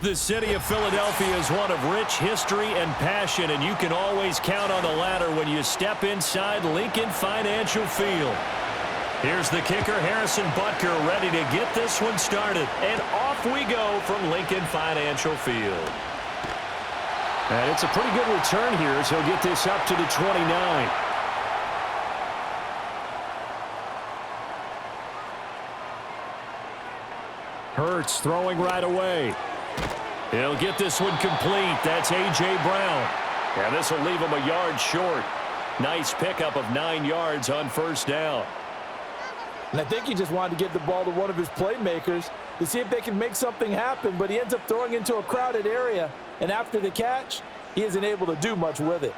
The city of Philadelphia is one of rich history and passion, and you can always count on the latter when you step inside Lincoln Financial Field. Here's the kicker, Harrison Butker, ready to get this one started. And off we go from Lincoln Financial Field. And it's a pretty good return here as he'll get this up to the 29. Hurts throwing right away. He'll get this one complete. That's A.J. Brown. And this will leave him a yard short. Nice pickup of 9 yards on first down. And I think he just wanted to get the ball to one of his playmakers to see if they can make something happen, but he ends up throwing into a crowded area, and after the catch, he isn't able to do much with it.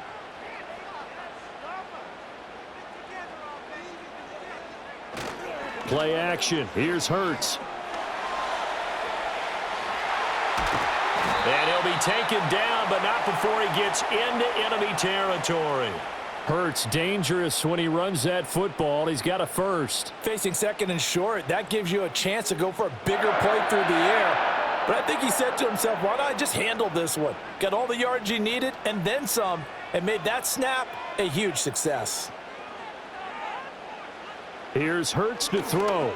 Play action. Here's Hurts. And he'll be taken down, but not before he gets into enemy territory. Hurts dangerous when he runs that football. He's got a first. Facing second and short, that gives you a chance to go for a bigger play through the air. But I think he said to himself, why not just handle this one? Got all the yards he needed and then some, and made that snap a huge success. Here's Hurts to throw.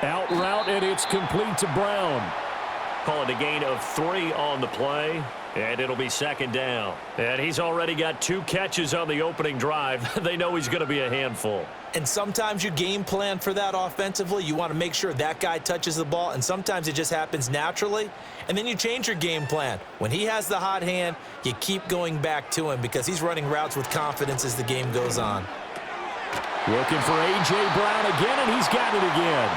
Out route, and it's complete to Brown. Call it a gain of 3 on the play, and it'll be second down. And he's already got 2 catches on the opening drive. They know he's going to be a handful. And sometimes you game plan for that offensively. You want to make sure that guy touches the ball, and sometimes it just happens naturally. And then you change your game plan. When he has the hot hand, you keep going back to him because he's running routes with confidence as the game goes on. Looking for A.J. Brown again, and he's got it again.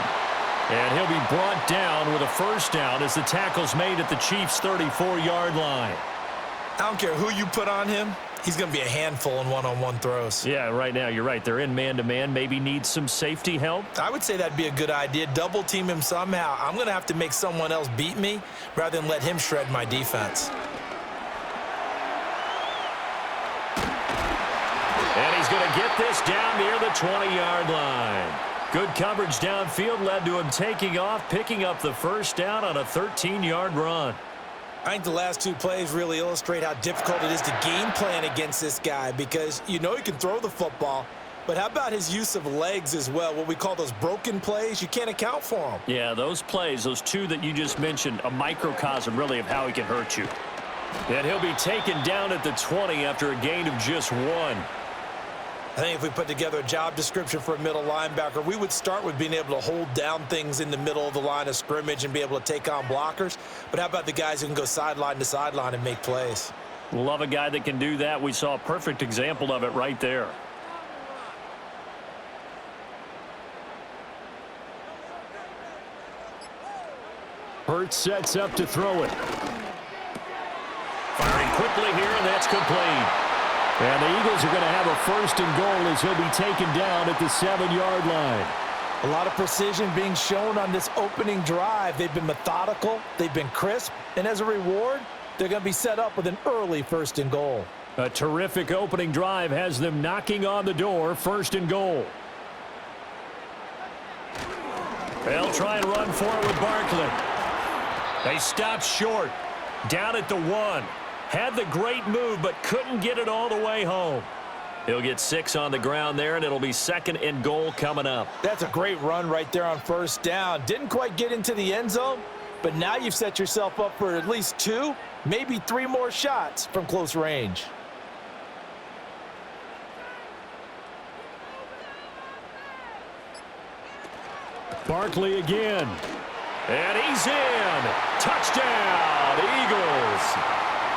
And he'll be brought down with a first down as the tackle's made at the Chiefs' 34-yard line. I don't care who you put on him. He's going to be a handful in one-on-one throws. Yeah, right now, you're right. They're in man-to-man. Maybe needs some safety help. I would say that'd be a good idea. Double team him somehow. I'm going to have to make someone else beat me rather than let him shred my defense. And he's going to get this down near the 20-yard line. Good coverage downfield led to him taking off, picking up the first down on a 13-yard run. I think the last 2 plays really illustrate how difficult it is to game plan against this guy because you know he can throw the football, but how about his use of legs as well, what we call those broken plays? You can't account for them. Yeah, those plays, those 2 that you just mentioned, a microcosm really of how he can hurt you. And he'll be taken down at the 20 after a gain of just 1. I think if we put together a job description for a middle linebacker, we would start with being able to hold down things in the middle of the line of scrimmage and be able to take on blockers. But how about the guys who can go sideline to sideline and make plays? Love a guy that can do that. We saw a perfect example of it right there. Hurts sets up to throw it. Firing quickly here, and that's complete. And the Eagles are going to have a first and goal as he'll be taken down at the 7-yard line. A lot of precision being shown on this opening drive. They've been methodical, they've been crisp, and as a reward, they're going to be set up with an early first and goal. A terrific opening drive has them knocking on the door, first and goal. They'll try and run for it with Barkley. They stop short, down at the 1. Had the great move, but couldn't get it all the way home. He'll get 6 on the ground there, and it'll be second and goal coming up. That's a great run right there on first down. Didn't quite get into the end zone, but now you've set yourself up for at least 2, maybe 3 more shots from close range. Barkley again. And he's in. Touchdown, Eagles.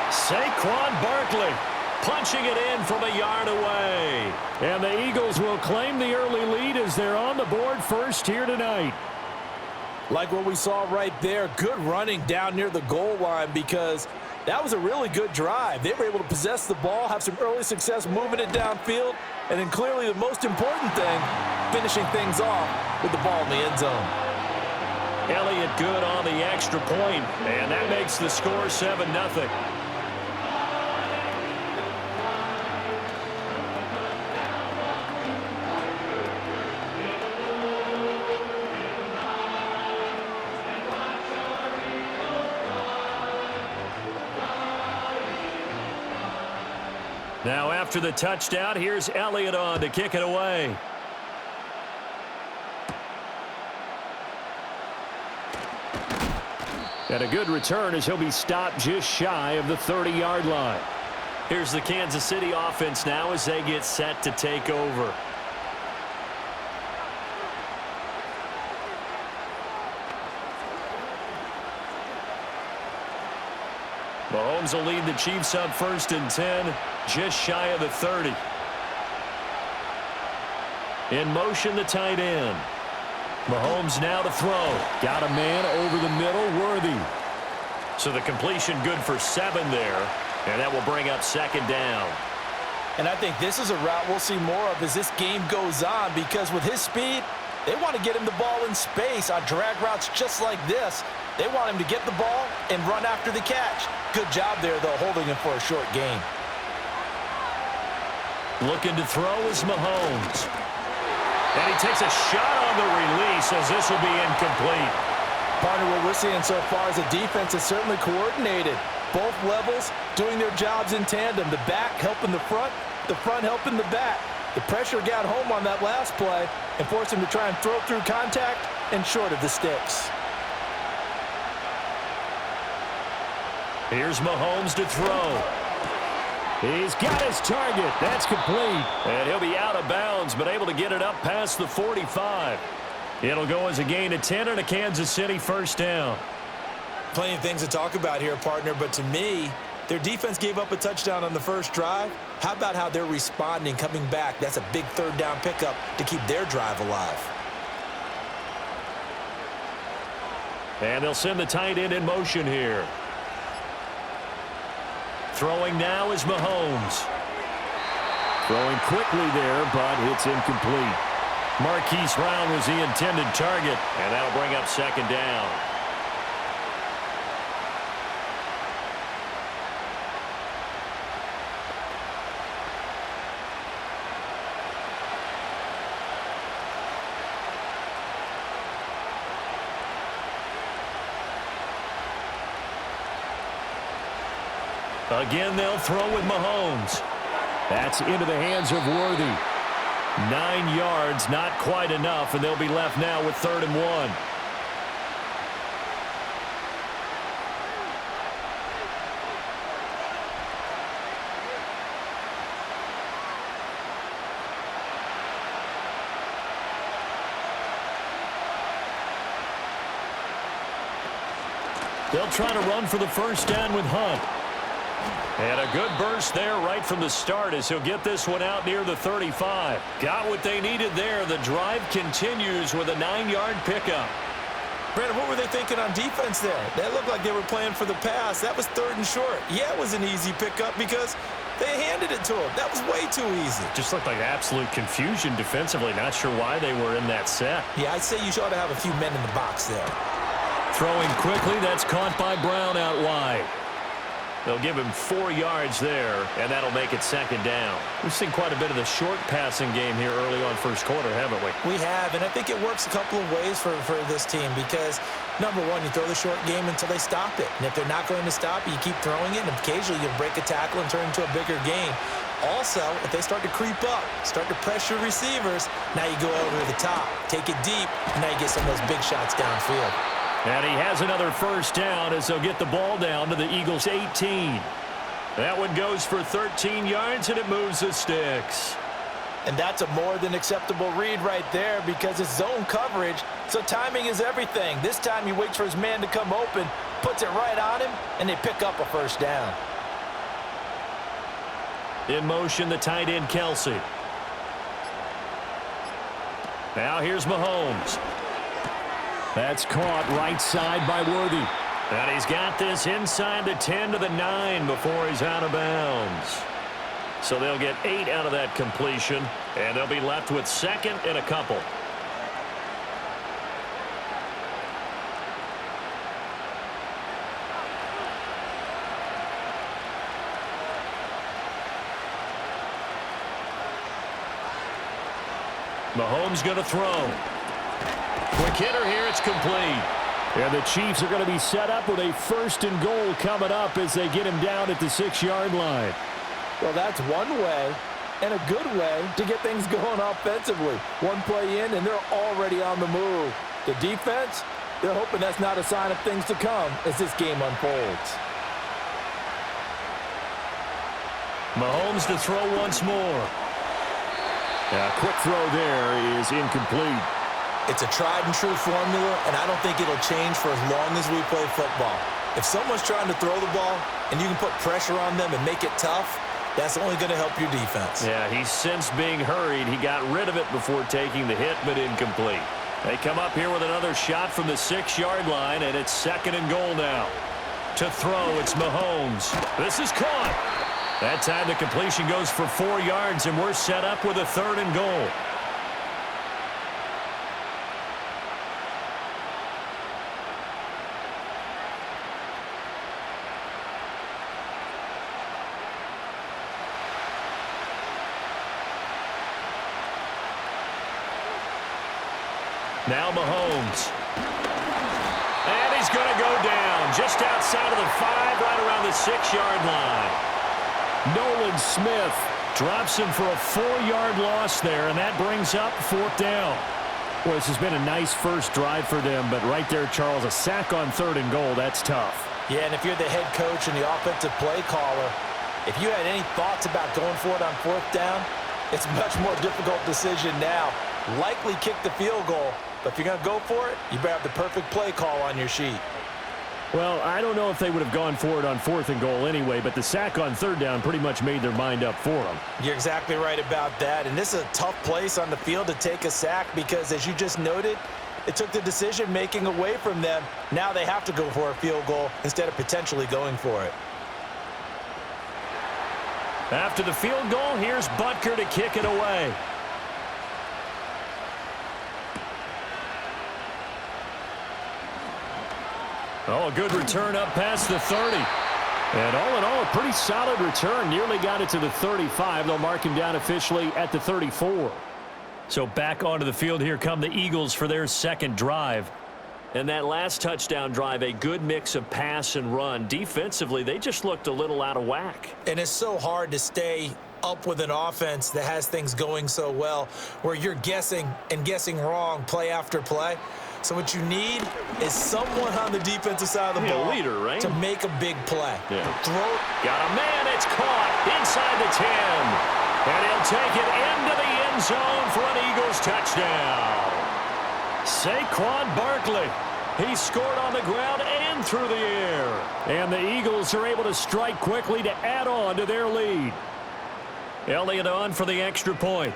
Saquon Barkley punching it in from a yard away. And the Eagles will claim the early lead as they're on the board first here tonight. Like what we saw right there, good running down near the goal line because that was a really good drive. They were able to possess the ball, have some early success moving it downfield, and then clearly the most important thing, finishing things off with the ball in the end zone. Elliott good on the extra point, and that makes the score 7-0. Now after the touchdown, here's Elliott on to kick it away. And a good return as he'll be stopped just shy of the 30-yard line. Here's the Kansas City offense now as they get set to take over. Mahomes will lead the Chiefs up 1st and 10, just shy of the 30. In motion, the tight end. Mahomes now to throw. Got a man over the middle, Worthy. So the completion good for 7 there, and that will bring up 2nd down. And I think this is a route we'll see more of as this game goes on, because with his speed, they want to get him the ball in space on drag routes just like this. They want him to get the ball and run after the catch. Good job there, though, holding him for a short gain. Looking to throw is Mahomes. And he takes a shot on the release as this will be incomplete. Partner, what we're seeing so far is the defense is certainly coordinated. Both levels doing their jobs in tandem. The back helping the front helping the back. The pressure got home on that last play and forced him to try and throw through contact and short of the sticks. Here's Mahomes to throw. He's got his target. That's complete. And he'll be out of bounds, but able to get it up past the 45. It'll go as a gain of 10 and a Kansas City 1st down. Plenty of things to talk about here, partner, but to me, their defense gave up a touchdown on the first drive. How about how they're responding, coming back? That's a big 3rd down pickup to keep their drive alive. And they'll send the tight end in motion here. Throwing now is Mahomes. Throwing quickly there, but it's incomplete. Marquise Brown was the intended target, and that'll bring up 2nd down. Again, they'll throw with Mahomes. That's into the hands of Worthy. 9 yards, not quite enough, and they'll be left now with 3rd and 1. They'll try to run for the 1st down with Hunt. And a good burst there right from the start as he'll get this one out near the 35. Got what they needed there. The drive continues with a 9-yard pickup. Brandon, what were they thinking on defense there? That looked like they were playing for the pass. That was 3rd and short. Yeah, it was an easy pickup because they handed it to him. That was way too easy. Just looked like absolute confusion defensively. Not sure why they were in that set. Yeah, I'd say you ought to have a few men in the box there. Throwing quickly, that's caught by Brown out wide. They'll give him 4 yards there, and that'll make it 2nd down. We've seen quite a bit of the short passing game here early on 1st quarter, haven't we? We have, and I think it works a couple of ways for this team because, number one, you throw the short game until they stop it. And if they're not going to stop it, you keep throwing it, and occasionally you'll break a tackle and turn into a bigger gain. Also, if they start to creep up, start to pressure receivers, now you go over the top, take it deep, and now you get some of those big shots downfield. And he has another 1st down as they'll get the ball down to the Eagles' 18. That one goes for 13 yards, and it moves the sticks. And that's a more than acceptable read right there because it's zone coverage, so timing is everything. This time he waits for his man to come open, puts it right on him, and they pick up a 1st down. In motion, the tight end, Kelsey. Now here's Mahomes. That's caught right side by Worthy. And he's got this inside the 10 to the 9 before he's out of bounds. So they'll get 8 out of that completion, and they'll be left with 2nd and a couple. Mahomes going to throw. Quick hitter here, it's complete. And the Chiefs are going to be set up with a 1st and goal coming up as they get him down at the 6-yard line. Well, that's one way and a good way to get things going offensively. One play in, and they're already on the move. The defense, they're hoping that's not a sign of things to come as this game unfolds. Mahomes to throw once more. A quick throw there is incomplete. It's a tried-and-true formula, and I don't think it'll change for as long as we play football. If someone's trying to throw the ball and you can put pressure on them and make it tough, that's only going to help your defense. Yeah, he's since being hurried. He got rid of it before taking the hit, but incomplete. They come up here with another shot from the 6-yard line, and it's 2nd and goal now. To throw, it's Mahomes. This is caught. That time the completion goes for 4 yards, and we're set up with a 3rd and goal. Now Mahomes. And he's going to go down just outside of the 5, right around the 6-yard line. Nolan Smith drops him for a 4-yard loss there, and that brings up 4th down. Well, this has been a nice first drive for them, but right there, Charles, a sack on 3rd and goal, that's tough. Yeah, and if you're the head coach and the offensive play caller, if you had any thoughts about going for it on 4th down, it's a much more difficult decision now. Likely kick the field goal, but if you're going to go for it, you better have the perfect play call on your sheet. Well, I don't know if they would have gone for it on 4th and goal anyway, but the sack on 3rd down pretty much made their mind up for them. You're exactly right about that, and this is a tough place on the field to take a sack because, as you just noted, it took the decision-making away from them. Now they have to go for a field goal instead of potentially going for it. After the field goal, here's Butker to kick it away. Oh, a good return up past the 30. And all in all, a pretty solid return. Nearly got it to the 35. They'll mark him down officially at the 34. So back onto the field here come the Eagles for their 2nd drive. And that last touchdown drive, a good mix of pass and run. Defensively, they just looked a little out of whack. And it's so hard to stay up with an offense that has things going so well, where you're guessing and guessing wrong play after play. So what you need is someone on the defensive side of the ball leader, right? to make a big play. Yeah. Throw. Got a man. It's caught inside the 10. And he'll take it into the end zone for an Eagles touchdown. Saquon Barkley. He scored on the ground and through the air. And the Eagles are able to strike quickly to add on to their lead. Elliott on for the extra point.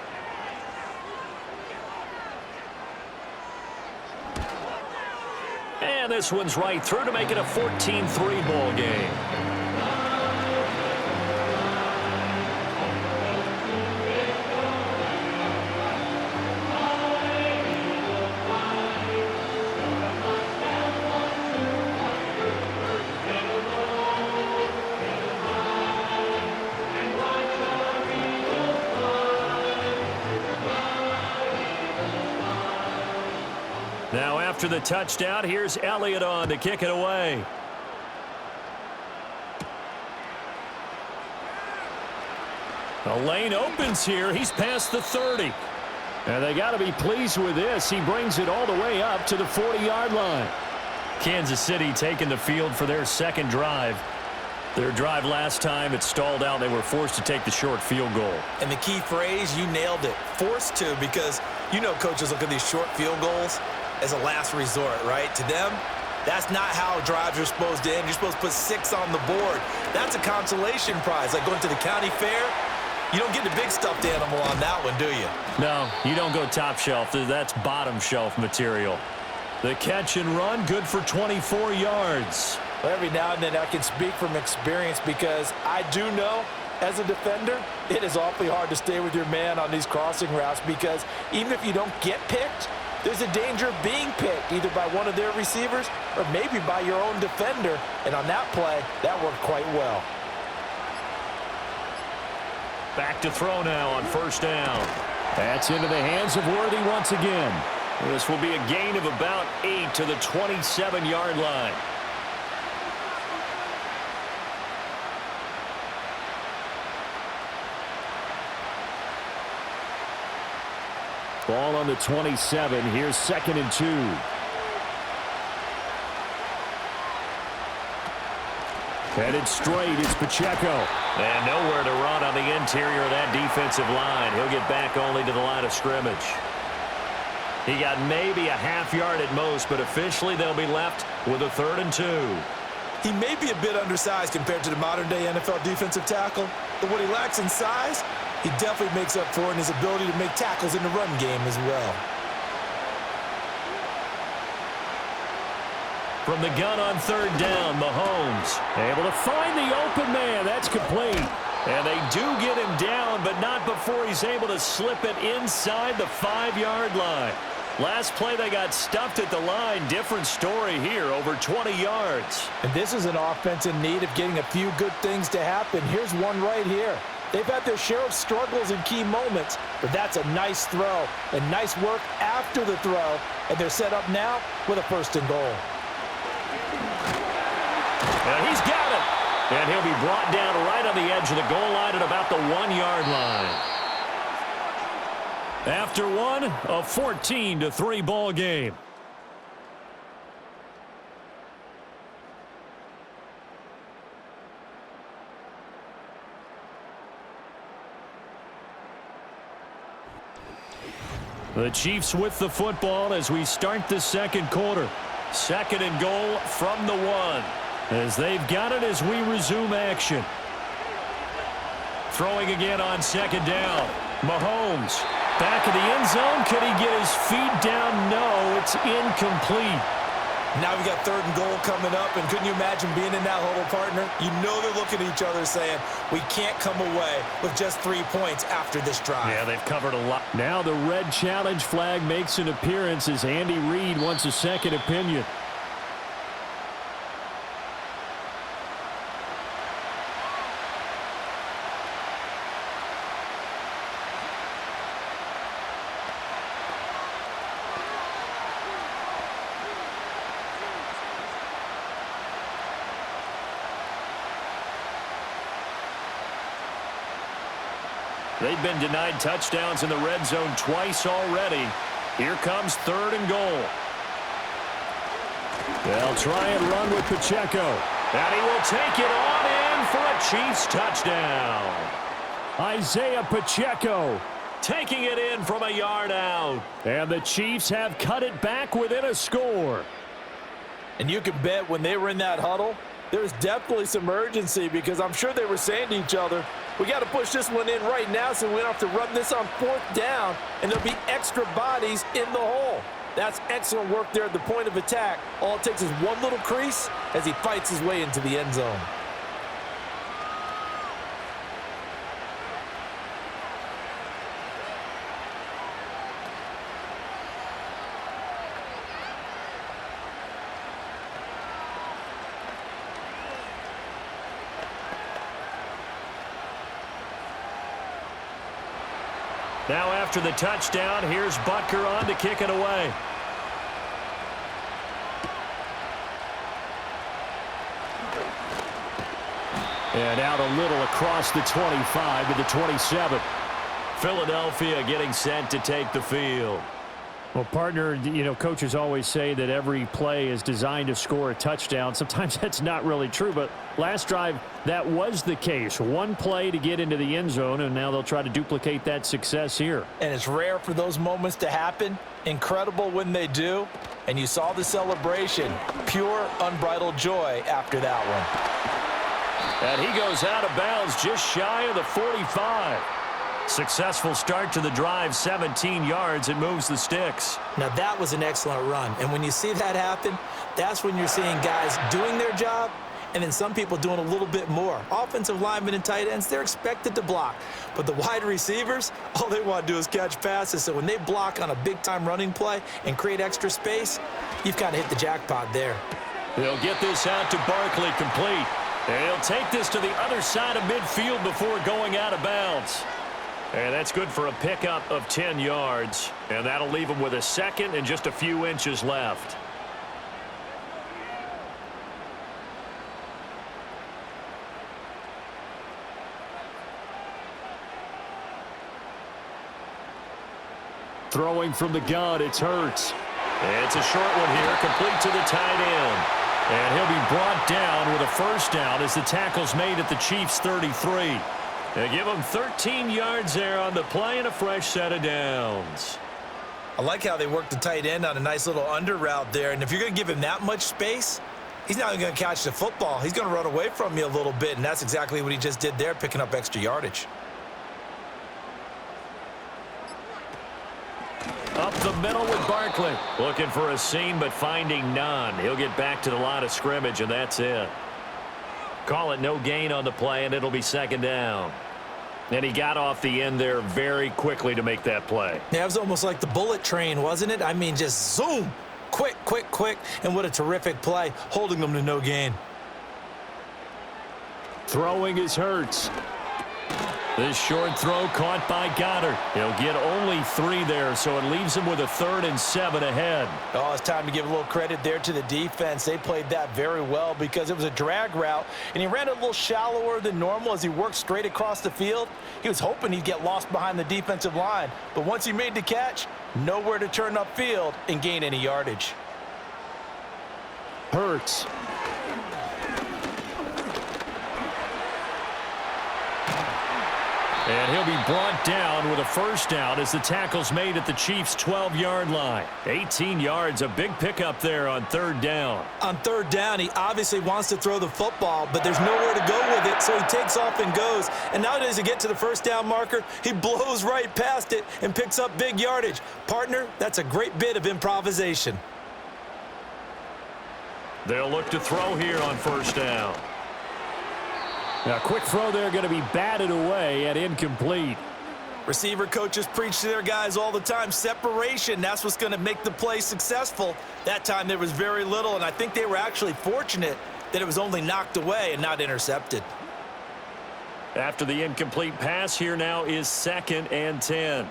And this one's right through to make it a 14-3 ball game. Now after the touchdown, here's Elliott on to kick it away. The lane opens here. He's past the 30. And they got to be pleased with this. He brings it all the way up to the 40-yard line. Kansas City taking the field for their 2nd drive. Their drive last time, it stalled out. They were forced to take the short field goal. And the key phrase, you nailed it. Forced to, because you know coaches look at these short field goals as a last resort, right? To them, that's not how drives are supposed to end. You're supposed to put 6 on the board. That's a consolation prize. Like going to the county fair, you don't get the big stuffed animal on that one, do you? No, you don't go top shelf. That's bottom shelf material. The catch and run, good for 24 yards. Well, every now and then I can speak from experience because I do know as a defender, it is awfully hard to stay with your man on these crossing routes because even if you don't get picked, there's a danger of being picked either by one of their receivers or maybe by your own defender. And on that play, that worked quite well. Back to throw now on 1st down. That's into the hands of Worthy once again. This will be a gain of about 8 to the 27-yard line. Ball on the 27. Here's 2nd and 2. Headed straight, it's Pacheco. And nowhere to run on the interior of that defensive line. He'll get back only to the line of scrimmage. He got maybe a half yard at most, but officially they'll be left with a 3rd and 2. He may be a bit undersized compared to the modern-day NFL defensive tackle, but what he lacks in size, he definitely makes up for in his ability to make tackles in the run game as well. From the gun on 3rd down, Mahomes Able to find the open man. That's complete. And they do get him down, but not before he's able to slip it inside the 5-yard line. Last play, they got stuffed at the line. Different story here, over 20 yards. And this is an offense in need of getting a few good things to happen. Here's one right here. They've had their share of struggles in key moments, but that's a nice throw and nice work after the throw. And they're set up now with a 1st and goal. And he's got it. And he'll be brought down right on the edge of the goal line at about the 1-yard line. After one, a 14-3 ball game. The Chiefs with the football as we start the 2nd quarter. 2nd and goal from the 1. As they've got it as we resume action. Throwing again on 2nd down. Mahomes back of the end zone. Could he get his feet down? No, it's incomplete. Now we got 3rd and goal coming up, and couldn't you imagine being in that huddle, partner? You know they're looking at each other saying, we can't come away with just 3 points after this drive. Yeah, they've covered a lot. Now the red challenge flag makes an appearance as Andy Reid wants a second opinion. They've been denied touchdowns in the red zone twice already. Here comes 3rd and goal. They'll try and run with Pacheco. And he will take it on in for a Chiefs touchdown. Isaiah Pacheco taking it in from a yard out. And the Chiefs have cut it back within a score. And you can bet when they were in that huddle, there's definitely some urgency because I'm sure they were saying to each other, we got to push this one in right now so we don't have to run this on 4th down, and there'll be extra bodies in the hole. That's excellent work there at the point of attack. All it takes is one little crease as he fights his way into the end zone. Now after the touchdown, here's Butker on to kick it away. And out a little across the 25 to the 27. Philadelphia getting set to take the field. Well, partner, you know, coaches always say that every play is designed to score a touchdown. Sometimes that's not really true, but last drive, that was the case. One play to get into the end zone, and now they'll try to duplicate that success here. And it's rare for those moments to happen. Incredible when they do. And you saw the celebration. Pure, unbridled joy after that one. And he goes out of bounds just shy of the 45. Successful start to the drive, 17 yards. It moves the sticks. Now, that was an excellent run. And when you see that happen, that's when you're seeing guys doing their job and then some people doing a little bit more. Offensive linemen and tight ends, they're expected to block. But the wide receivers, all they want to do is catch passes. So when they block on a big-time running play and create extra space, you've kind of hit the jackpot there. They'll get this out to Barkley complete. And he'll take this to the other side of midfield before going out of bounds. And that's good for a pickup of 10 yards. And that'll leave him with a second and just a few inches left. Throwing from the gun, it's Hurts. It's a short one here, complete to the tight end. And he'll be brought down with a first down as the tackle's made at the Chiefs' 33. They give him 13 yards there on the play and a fresh set of downs. I like how they work the tight end on a nice little under route there. And if you're going to give him that much space, he's not even going to catch the football. He's going to run away from you a little bit, and that's exactly what he just did there, picking up extra yardage. Up the middle with Barkley. Looking for a seam, but finding none. He'll get back to the line of scrimmage, and that's it. Call it no gain on the play, and it'll be second down. And he got off the end there very quickly to make that play. Yeah, it was almost like the bullet train, wasn't it? I mean, just zoom. Quick, quick, quick. And what a terrific play, holding them to no gain. Throwing is Hurts. This short throw caught by Goddard. He'll get only 3 there, so it leaves him with a 3rd and 7 ahead. Oh, it's time to give a little credit there to the defense. They played that very well because it was a drag route, and he ran a little shallower than normal as he worked straight across the field. He was hoping he'd get lost behind the defensive line, but once he made the catch, nowhere to turn upfield and gain any yardage. Hurts. And he'll be brought down with a first down as the tackle's made at the Chiefs' 12-yard line. 18 yards, a big pickup there on 3rd down. On 3rd down, he obviously wants to throw the football, but there's nowhere to go with it, so he takes off and goes. And now as he gets to the first down marker, he blows right past it and picks up big yardage. Partner, that's a great bit of improvisation. They'll look to throw here on first down. Now, quick throw there going to be batted away and incomplete. Receiver coaches preach to their guys all the time. Separation, that's what's going to make the play successful. That time there was very little, and I think they were actually fortunate that it was only knocked away and not intercepted. After the incomplete pass, here now is 2nd and 10.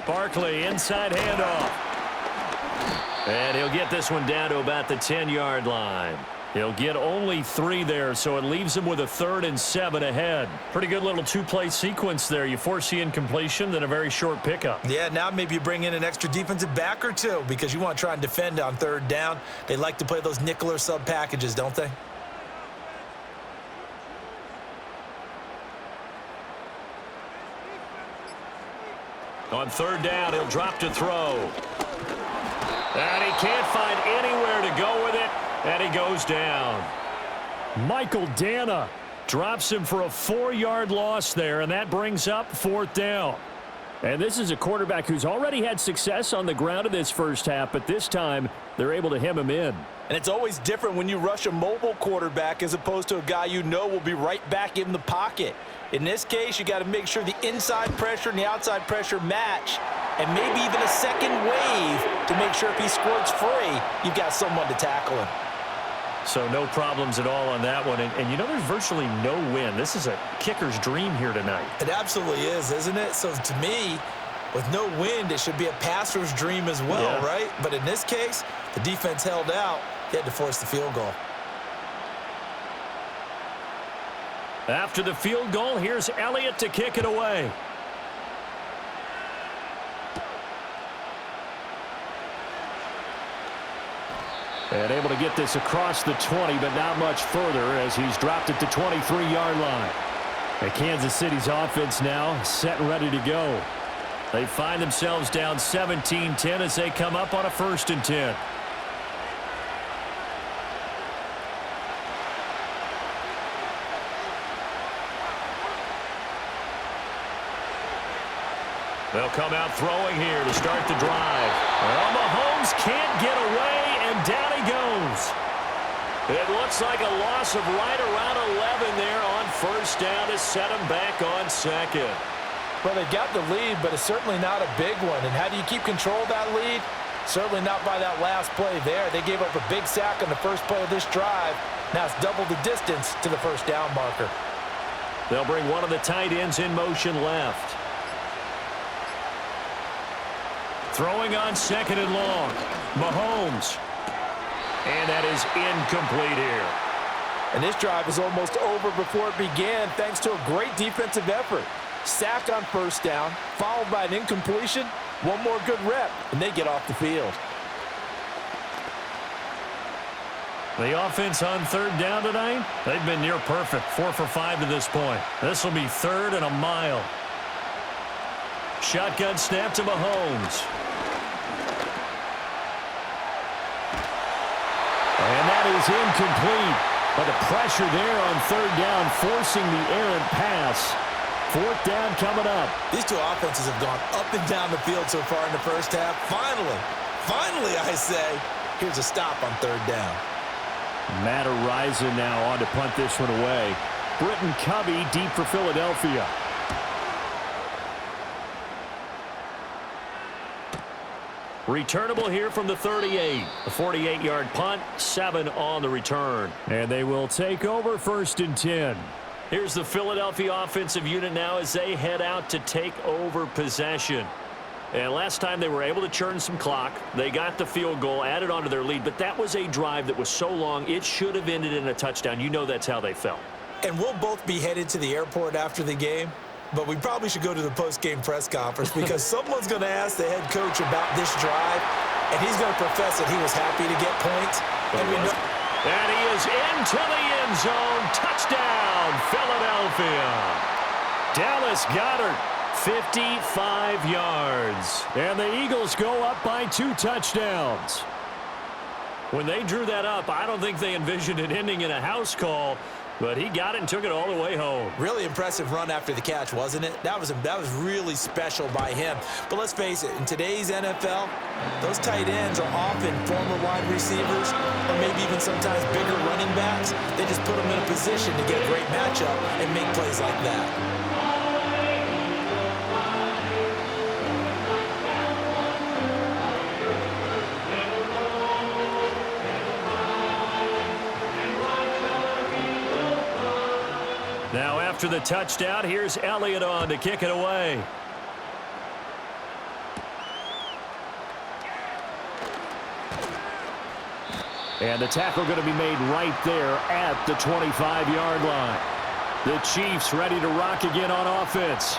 Barkley, inside handoff. And he'll get this one down to about the 10-yard line. He'll get only 3 there, so it leaves him with a 3rd and 7 ahead. Pretty good little 2-play sequence there. You force the incompletion, then a very short pickup. Yeah, now maybe you bring in an extra defensive back or 2 because you want to try and defend on 3rd down. They like to play those nickel or sub packages, don't they? On 3rd down, he'll drop to throw. And he can't find anywhere to go with it, and he goes down. Michael Dana drops him for a 4-yard loss there, and that brings up 4th down. And this is a quarterback who's already had success on the ground in this first half, but this time they're able to hem him in. And it's always different when you rush a mobile quarterback as opposed to a guy you know will be right back in the pocket. In this case, you got to make sure the inside pressure and the outside pressure match, and maybe even a second wave to make sure if he squirts free, you've got someone to tackle him. So no problems at all on that one. And you know there's virtually no wind. This is a kicker's dream here tonight. It absolutely is, isn't it? So to me, with no wind, it should be a passer's dream as well, right? But in this case, the defense held out. He had to force the field goal. After the field goal, here's Elliott to kick it away. And able to get this across the 20, but not much further as he's dropped at the 23-yard line. And Kansas City's offense now set and ready to go. They find themselves down 17-10 as they come up on a 1st and 10. They'll come out throwing here to start the drive. Well, Mahomes can't get away, and down he goes. It looks like a loss of right around 11 there on 1st down to set him back on 2nd. Well, they got the lead, but it's certainly not a big one. And how do you keep control of that lead? Certainly not by that last play there. They gave up a big sack on the first play of this drive. Now it's double the distance to the 1st down marker. They'll bring one of the tight ends in motion left. Throwing on 2nd and long. Mahomes. And that is incomplete here. And this drive is almost over before it began thanks to a great defensive effort. sack on first down, followed by an incompletion, one more good rep, and they get off the field. The offense on third down tonight, they've been near perfect, 4 for 5 to this point. This will be 3rd and a mile. Shotgun snap to Mahomes. And that is incomplete. But the pressure there on third down, forcing the errant pass. 4th down coming up. These two offenses have gone up and down the field so far in the first half. Finally, I say, here's a stop on third down. Matt Araiza now on to punt this one away. Britton Covey deep for Philadelphia. Returnable here from the 38. A 48-yard punt, 7 on the return. And they will take over 1st and 10. Here's the Philadelphia offensive unit now as they head out to take over possession. And last time they were able to churn some clock. They got the field goal, added on to their lead, but that was a drive that was so long it should have ended in a touchdown. You know that's how they felt. And we'll both be headed to the airport after the game, but we probably should go to the post-game press conference because someone's going to ask the head coach about this drive, and he's going to profess that he was happy to get points. And we know and he is into the end zone. Touchdown, Philadelphia. Dallas Goedert, 55 yards. And the Eagles go up by 2 touchdowns. When they drew that up, I don't think they envisioned it ending in a house call, but he got it and took it all the way home. Really impressive run after the catch, wasn't it? That was really special by him. But let's face it, in today's NFL, those tight ends are often former wide receivers or maybe even sometimes bigger running backs. They just put them in a position to get a great matchup and make plays like that. Now after the touchdown, here's Elliott on to kick it away. And the tackle going to be made right there at the 25-yard line. The Chiefs ready to rock again on offense.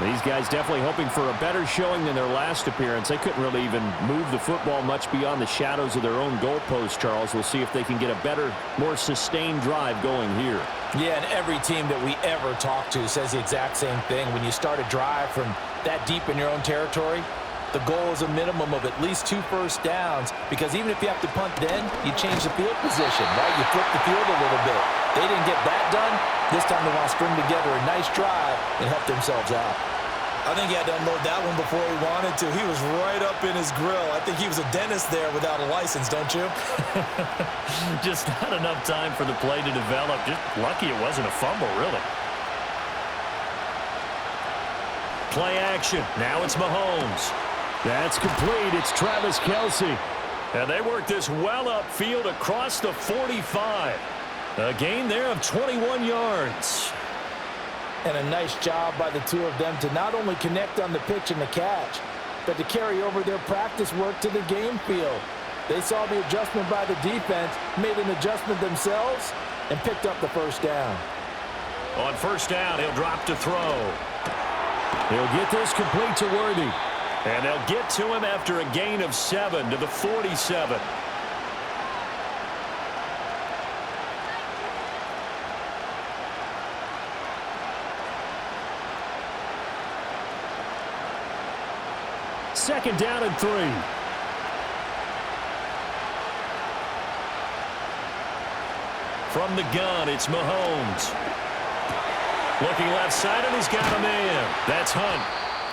These guys definitely hoping for a better showing than their last appearance. They couldn't really even move the football much beyond the shadows of their own goalpost, Charles. We'll see if they can get a better, more sustained drive going here. Yeah, and every team that we ever talk to says the exact same thing. When you start a drive from that deep in your own territory, the goal is a minimum of at least 2 first downs, because even if you have to punt then, you change the field position, right? You flip the field a little bit. They didn't get that done. This time they want to string together a nice drive and help themselves out. I think he had to unload that one before he wanted to. He was right up in his grill. I think he was a dentist there without a license, don't you? Just not enough time for the play to develop. Just lucky it wasn't a fumble, really. Play action. Now it's Mahomes. That's complete. It's Travis Kelce. And they work this well upfield across the 45. A gain there of 21 yards. And a nice job by the two of them to not only connect on the pitch and the catch, but to carry over their practice work to the game field. They saw the adjustment by the defense, made an adjustment themselves, and picked up the first down. On first down, he'll drop to throw. He'll get this complete to Worthy. And they'll get to him after a gain of 7 to the 47. Second down and 3. From the gun, it's Mahomes. Looking left side, and he's got a man. That's Hunt.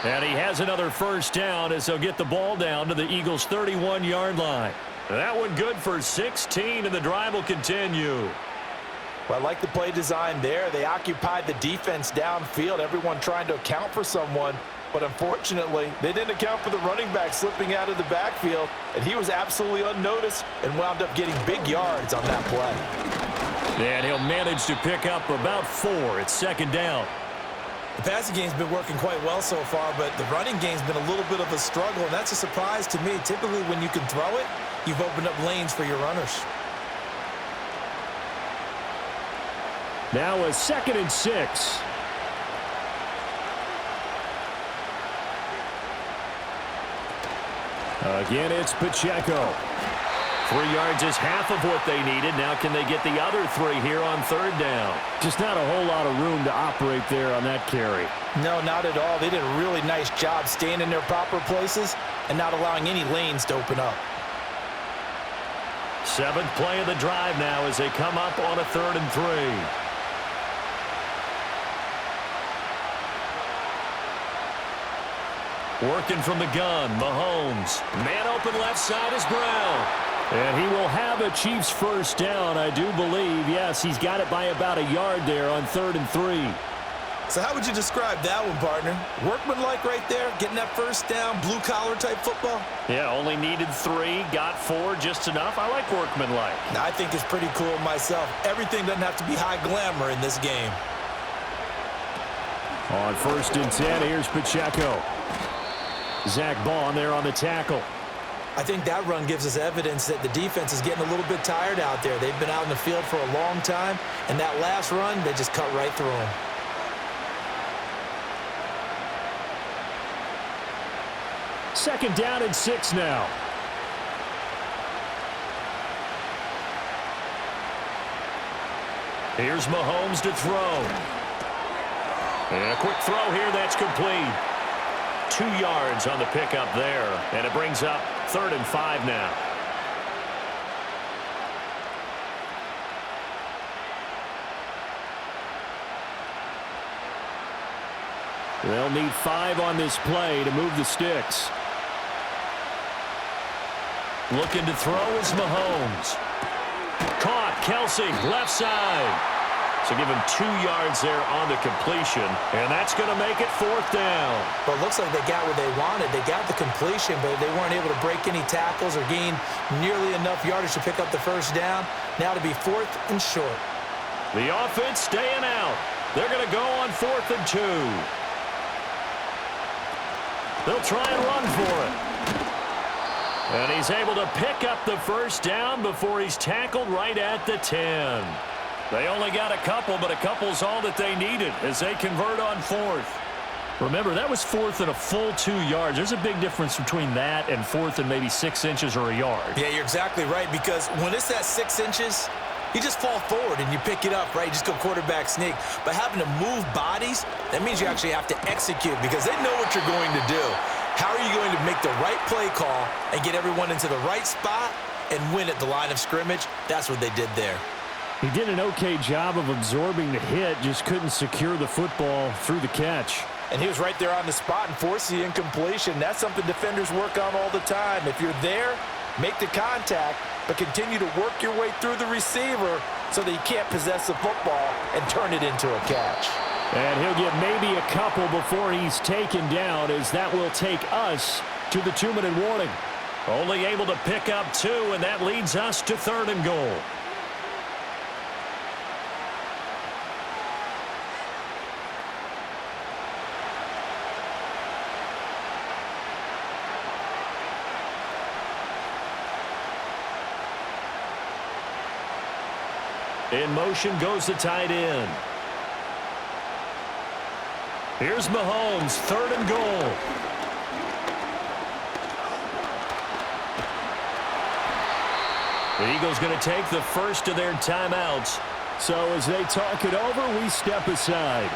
And he has another first down as they'll get the ball down to the Eagles' 31-yard line. That one good for 16, and the drive will continue. Well, I like the play design there. They occupied the defense downfield, everyone trying to account for someone. But unfortunately, they didn't account for the running back slipping out of the backfield, and he was absolutely unnoticed and wound up getting big yards on that play. And he'll manage to pick up about 4. It's second down. The passing game's been working quite well so far, but the running game's been a little bit of a struggle, and that's a surprise to me. Typically, when you can throw it, you've opened up lanes for your runners. Now a 2nd and 6. Again, it's Pacheco. 3 yards is half of what they needed. Now can they get the other 3 here on 3rd down? Just not a whole lot of room to operate there on that carry. No, not at all. They did a really nice job staying in their proper places and not allowing any lanes to open up. 7th play of the drive now as they come up on a 3rd and 3. Working from the gun, Mahomes. Man open left side is Brown. And he will have a Chiefs first down, I do believe. Yes, he's got it by about a yard there on 3rd and 3. So how would you describe that one, partner? Workmanlike right there, getting that first down, blue-collar type football? Yeah, only needed 3, got 4, just enough. I like workmanlike. I think it's pretty cool myself. Everything doesn't have to be high glamour in this game. On 1st and 10, here's Pacheco. Zach Bond there on the tackle. I think that run gives us evidence that the defense is getting a little bit tired out there. They've been out in the field for a long time, and that last run, they just cut right through them. Second down and 6 now. Here's Mahomes to throw. And a quick throw here, that's complete. 2 yards on the pickup there, and it brings up 3rd and 5 now. They'll need 5 on this play to move the sticks. Looking to throw is Mahomes. Caught, Kelsey, left side. So give him 2 yards there on the completion, and that's going to make it 4th down. But it looks like they got what they wanted. They got the completion, but they weren't able to break any tackles or gain nearly enough yardage to pick up the first down. Now to be 4th and short. The offense staying out. They're going to go on 4th and 2. They'll try and run for it. And he's able to pick up the first down before he's tackled right at the 10. They only got a couple, but a couple's all that they needed as they convert on 4th. Remember, that was 4th and a full 2 yards. There's a big difference between that and 4th and maybe 6 inches or a yard. Yeah, you're exactly right, because when it's that 6 inches, you just fall forward and you pick it up, right? You just go quarterback sneak. But having to move bodies, that means you actually have to execute because they know what you're going to do. How are you going to make the right play call and get everyone into the right spot and win at the line of scrimmage? That's what they did there. He did an okay job of absorbing the hit, just couldn't secure the football through the catch. And he was right there on the spot and forced the incompletion. That's something defenders work on all the time. If you're there, make the contact, but continue to work your way through the receiver so that you can't possess the football and turn it into a catch. And he'll get maybe a couple before he's taken down, as that will take us to the 2-minute warning. Only able to pick up 2, and that leads us to 3rd and goal. In motion goes the tight end. Here's Mahomes, 3rd and goal. The Eagles going to take the first of their timeouts. So as they talk it over, we step aside.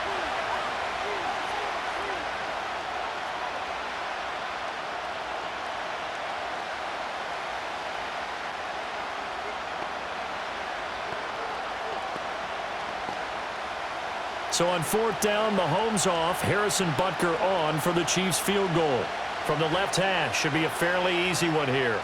So on 4th down, Mahomes off, Harrison Butker on for the Chiefs field goal. From the left hash, should be a fairly easy one here.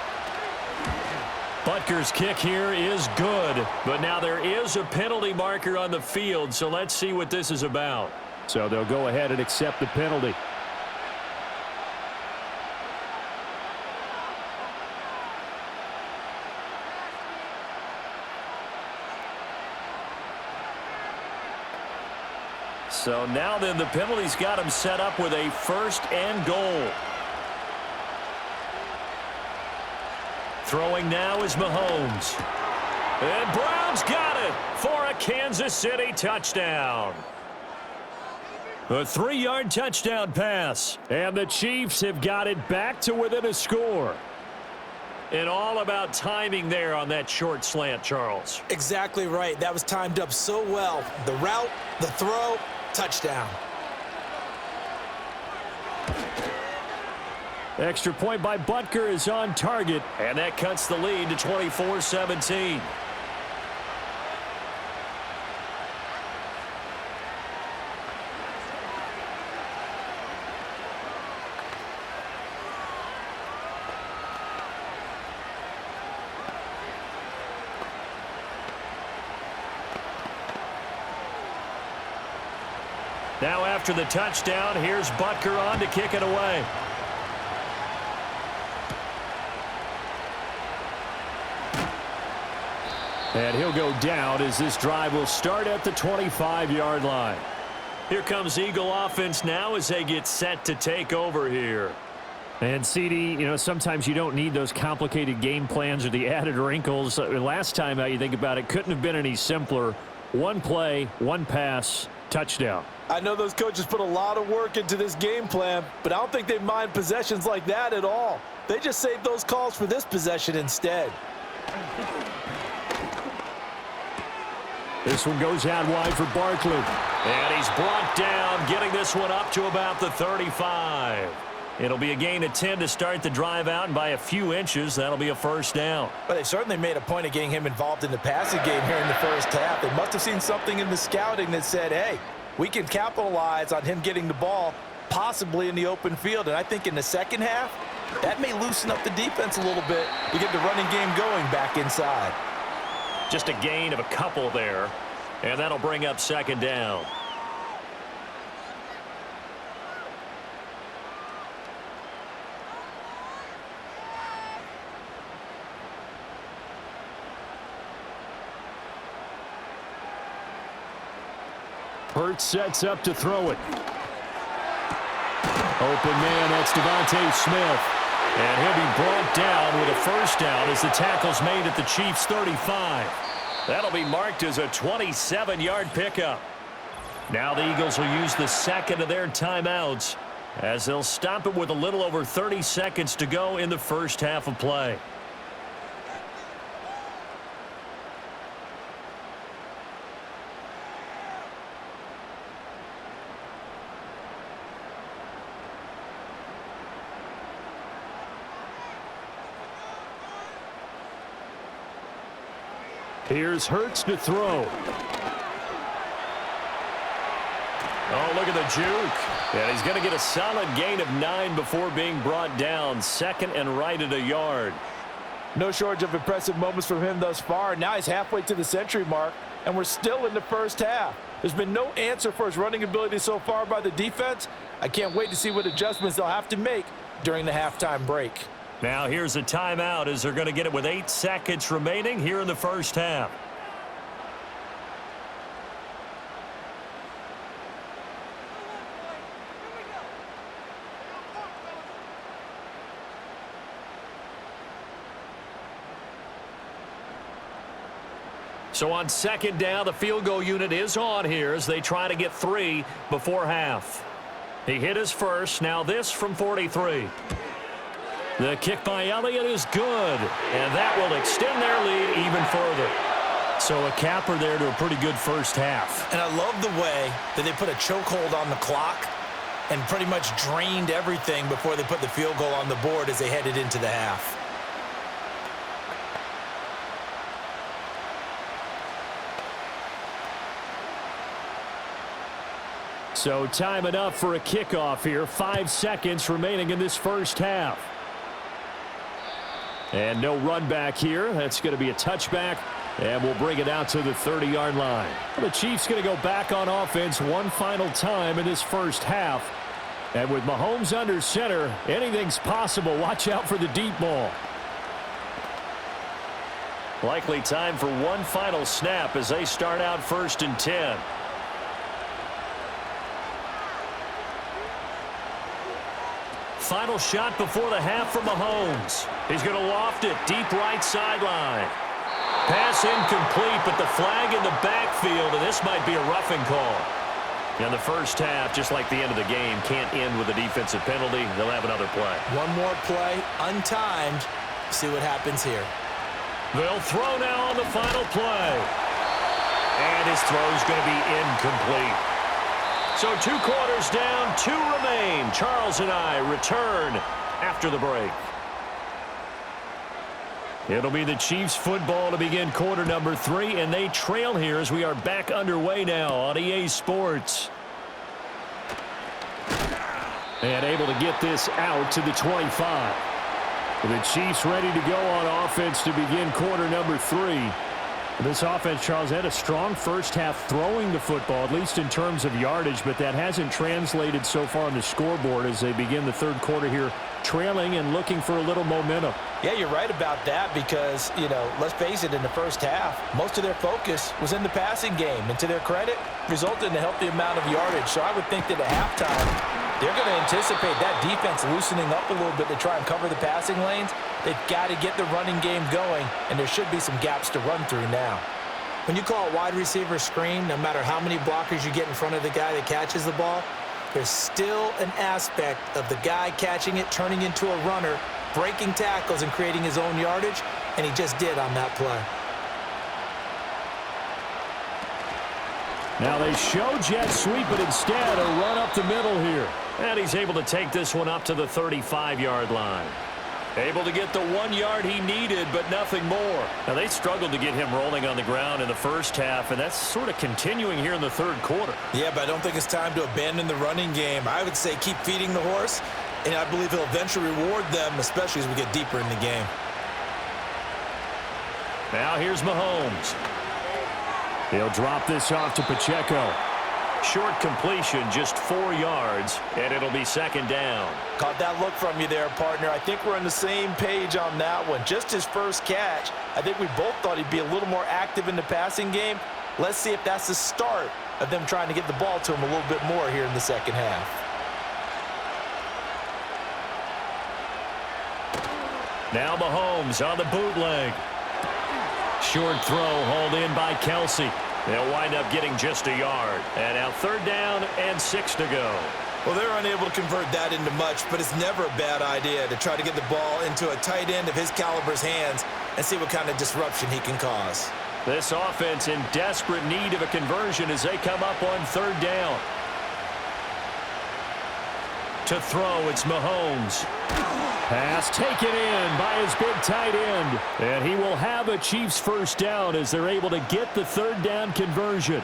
Butker's kick here is good, but now there is a penalty marker on the field, so let's see what this is about. So they'll go ahead and accept the penalty. So now then the penalty's got him set up with a 1st and goal. Throwing now is Mahomes. And Brown's got it for a Kansas City touchdown. A 3-yard touchdown pass. And the Chiefs have got it back to within a score. And all about timing there on that short slant, Charles. Exactly right. That was timed up so well. The route, the throw, touchdown. Extra point by Butker is on target. And that cuts the lead to 24-17. Now after the touchdown, here's Butker on to kick it away. And he'll go down as this drive will start at the 25-yard line. Here comes Eagle offense now as they get set to take over here. And, CD, you know, sometimes you don't need those complicated game plans or the added wrinkles. Last time out, you think about it, couldn't have been any simpler. One play, one pass, touchdown. I know those coaches put a lot of work into this game plan, but I don't think they mind possessions like that at all. They just saved those calls for this possession instead. This one goes out wide for Barkley. And he's brought down, getting this one up to about the 35. It'll be a gain of 10 to start the drive out, and by a few inches, that'll be a first down. But they certainly made a point of getting him involved in the passing game here in the first half. They must have seen something in the scouting that said, hey, we can capitalize on him getting the ball possibly in the open field. And I think in the second half, that may loosen up the defense a little bit to get the running game going back inside. Just a gain of a couple there, and that'll bring up second down. Hurts sets up to throw it. Open man, that's Devontae Smith. And he'll be brought down with a first down as the tackle's made at the Chiefs' 35. That'll be marked as a 27-yard pickup. Now the Eagles will use the second of their timeouts as they'll stop it with a little over 30 seconds to go in the first half of play. Here's Hurts to throw. Oh, look at the juke. And he's going to get a solid gain of 9 before being brought down. Second and right at a yard. No shortage of impressive moments from him thus far. Now he's halfway to the century mark, and we're still in the first half. There's been no answer for his running ability so far by the defense. I can't wait to see what adjustments they'll have to make during the halftime break. Now here's a timeout as they're going to get it with 8 seconds remaining here in the first half. So on second down, the field goal unit is on here as they try to get 3 before half. He hit his first. Now this from 43. The kick by Elliott is good, and that will extend their lead even further. So a capper there to a pretty good first half. And I love the way that they put a chokehold on the clock and pretty much drained everything before they put the field goal on the board as they headed into the half. So time enough for a kickoff here. 5 seconds remaining in this first half. And no run back here. That's going to be a touchback. And we'll bring it out to the 30-yard line. The Chiefs going to go back on offense one final time in this first half. And with Mahomes under center, anything's possible. Watch out for the deep ball. Likely time for one final snap as they start out 1st and 10. Final shot before the half from Mahomes. He's going to loft it deep right sideline. Pass incomplete, but the flag in the backfield, and this might be a roughing call. In the first half, just like the end of the game, can't end with a defensive penalty. They'll have another play. One more play, untimed, See what happens here. They'll throw now on the final play. And his throw's going to be incomplete. So 2 quarters down, 2 remain. Charles and I return after the break. It'll be the Chiefs football to begin quarter number 3, and they trail here as we are back underway now on EA Sports. And able to get this out to the 25. The Chiefs ready to go on offense to begin quarter number 3. This offense, Charles, had a strong first half throwing the football, at least in terms of yardage, but that hasn't translated so far on the scoreboard as they begin the third quarter here, trailing and looking for a little momentum. Yeah, you're right about that because, let's face it, in the first half, most of their focus was in the passing game. And to their credit, resulted in a healthy amount of yardage. So I would think that at halftime, they're going to anticipate that defense loosening up a little bit to try and cover the passing lanes. They've got to get the running game going, and there should be some gaps to run through now. When you call a wide receiver screen, no matter how many blockers you get in front of the guy that catches the ball, there's still an aspect of the guy catching it, turning into a runner, breaking tackles and creating his own yardage, and he just did on that play. Now they show jet sweep, but instead a run up the middle here. And he's able to take this one up to the 35-yard line. Able to get the 1 yard he needed, but nothing more. Now, they struggled to get him rolling on the ground in the first half, and that's sort of continuing here in the third quarter. Yeah, but I don't think it's time to abandon the running game. I would say keep feeding the horse, and I believe he'll eventually reward them, especially as we get deeper in the game. Now here's Mahomes. He'll drop this off to Pacheco. Short completion, just 4 yards, and it'll be second down. Caught that look from you there, partner. I think we're on the same page on that one. Just his first catch. I think we both thought he'd be a little more active in the passing game. Let's see if that's the start of them trying to get the ball to him a little bit more here in the second half. Now Mahomes on the bootleg. Short throw hauled in by Kelsey. They'll wind up getting just a yard. And now third down and 6 to go. Well, they're unable to convert that into much, but it's never a bad idea to try to get the ball into a tight end of his caliber's hands and see what kind of disruption he can cause. This offense in desperate need of a conversion as they come up on third down. To throw, it's Mahomes. Pass taken in by his big tight end. And he will have a Chiefs first down as they're able to get the third down conversion.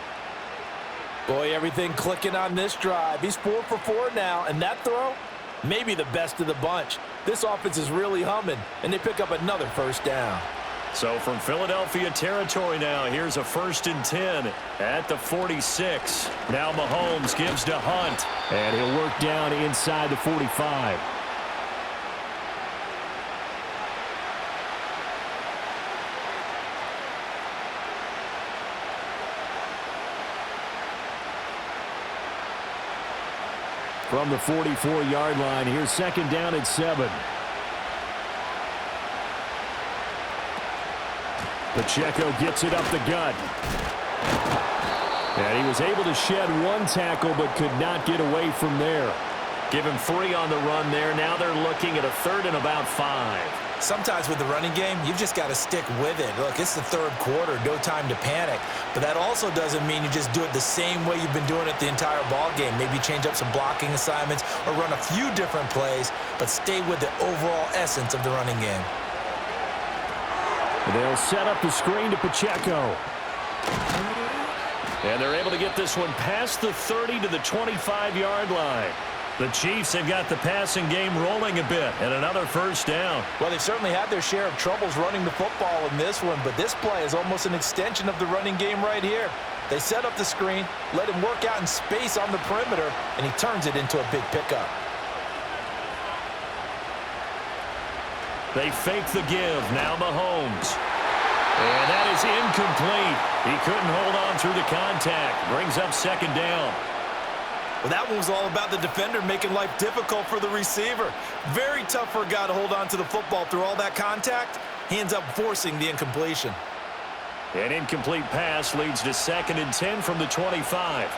Boy, everything clicking on this drive. He's 4 for 4 now, and that throw, maybe the best of the bunch. This offense is really humming, and they pick up another first down. So from Philadelphia territory now, here's a 1st and 10 at the 46. Now Mahomes gives to Hunt. And he'll work down inside the 45. From the 44-yard line, here's second down at 7. Pacheco gets it up the gut. And he was able to shed 1 tackle but could not get away from there. Give him 3 on the run there. Now they're looking at a 3rd and about 5. Sometimes with the running game, you've just got to stick with it. Look, it's the third quarter, no time to panic. But that also doesn't mean you just do it the same way you've been doing it the entire ball game. Maybe change up some blocking assignments or run a few different plays, but stay with the overall essence of the running game. They'll set up the screen to Pacheco. And they're able to get this one past the 30 to the 25-yard line. The Chiefs have got the passing game rolling a bit, and another first down. Well, they've certainly had their share of troubles running the football in this one, but this play is almost an extension of the running game right here. They set up the screen, let him work out in space on the perimeter, and he turns it into a big pickup. They fake the give. Now Mahomes. And that is incomplete. He couldn't hold on through the contact. Brings up second down. Well, that one was all about the defender making life difficult for the receiver. Very tough for a guy to hold on to the football through all that contact. He ends up forcing the incompletion. An incomplete pass leads to 2nd and 10 from the 25.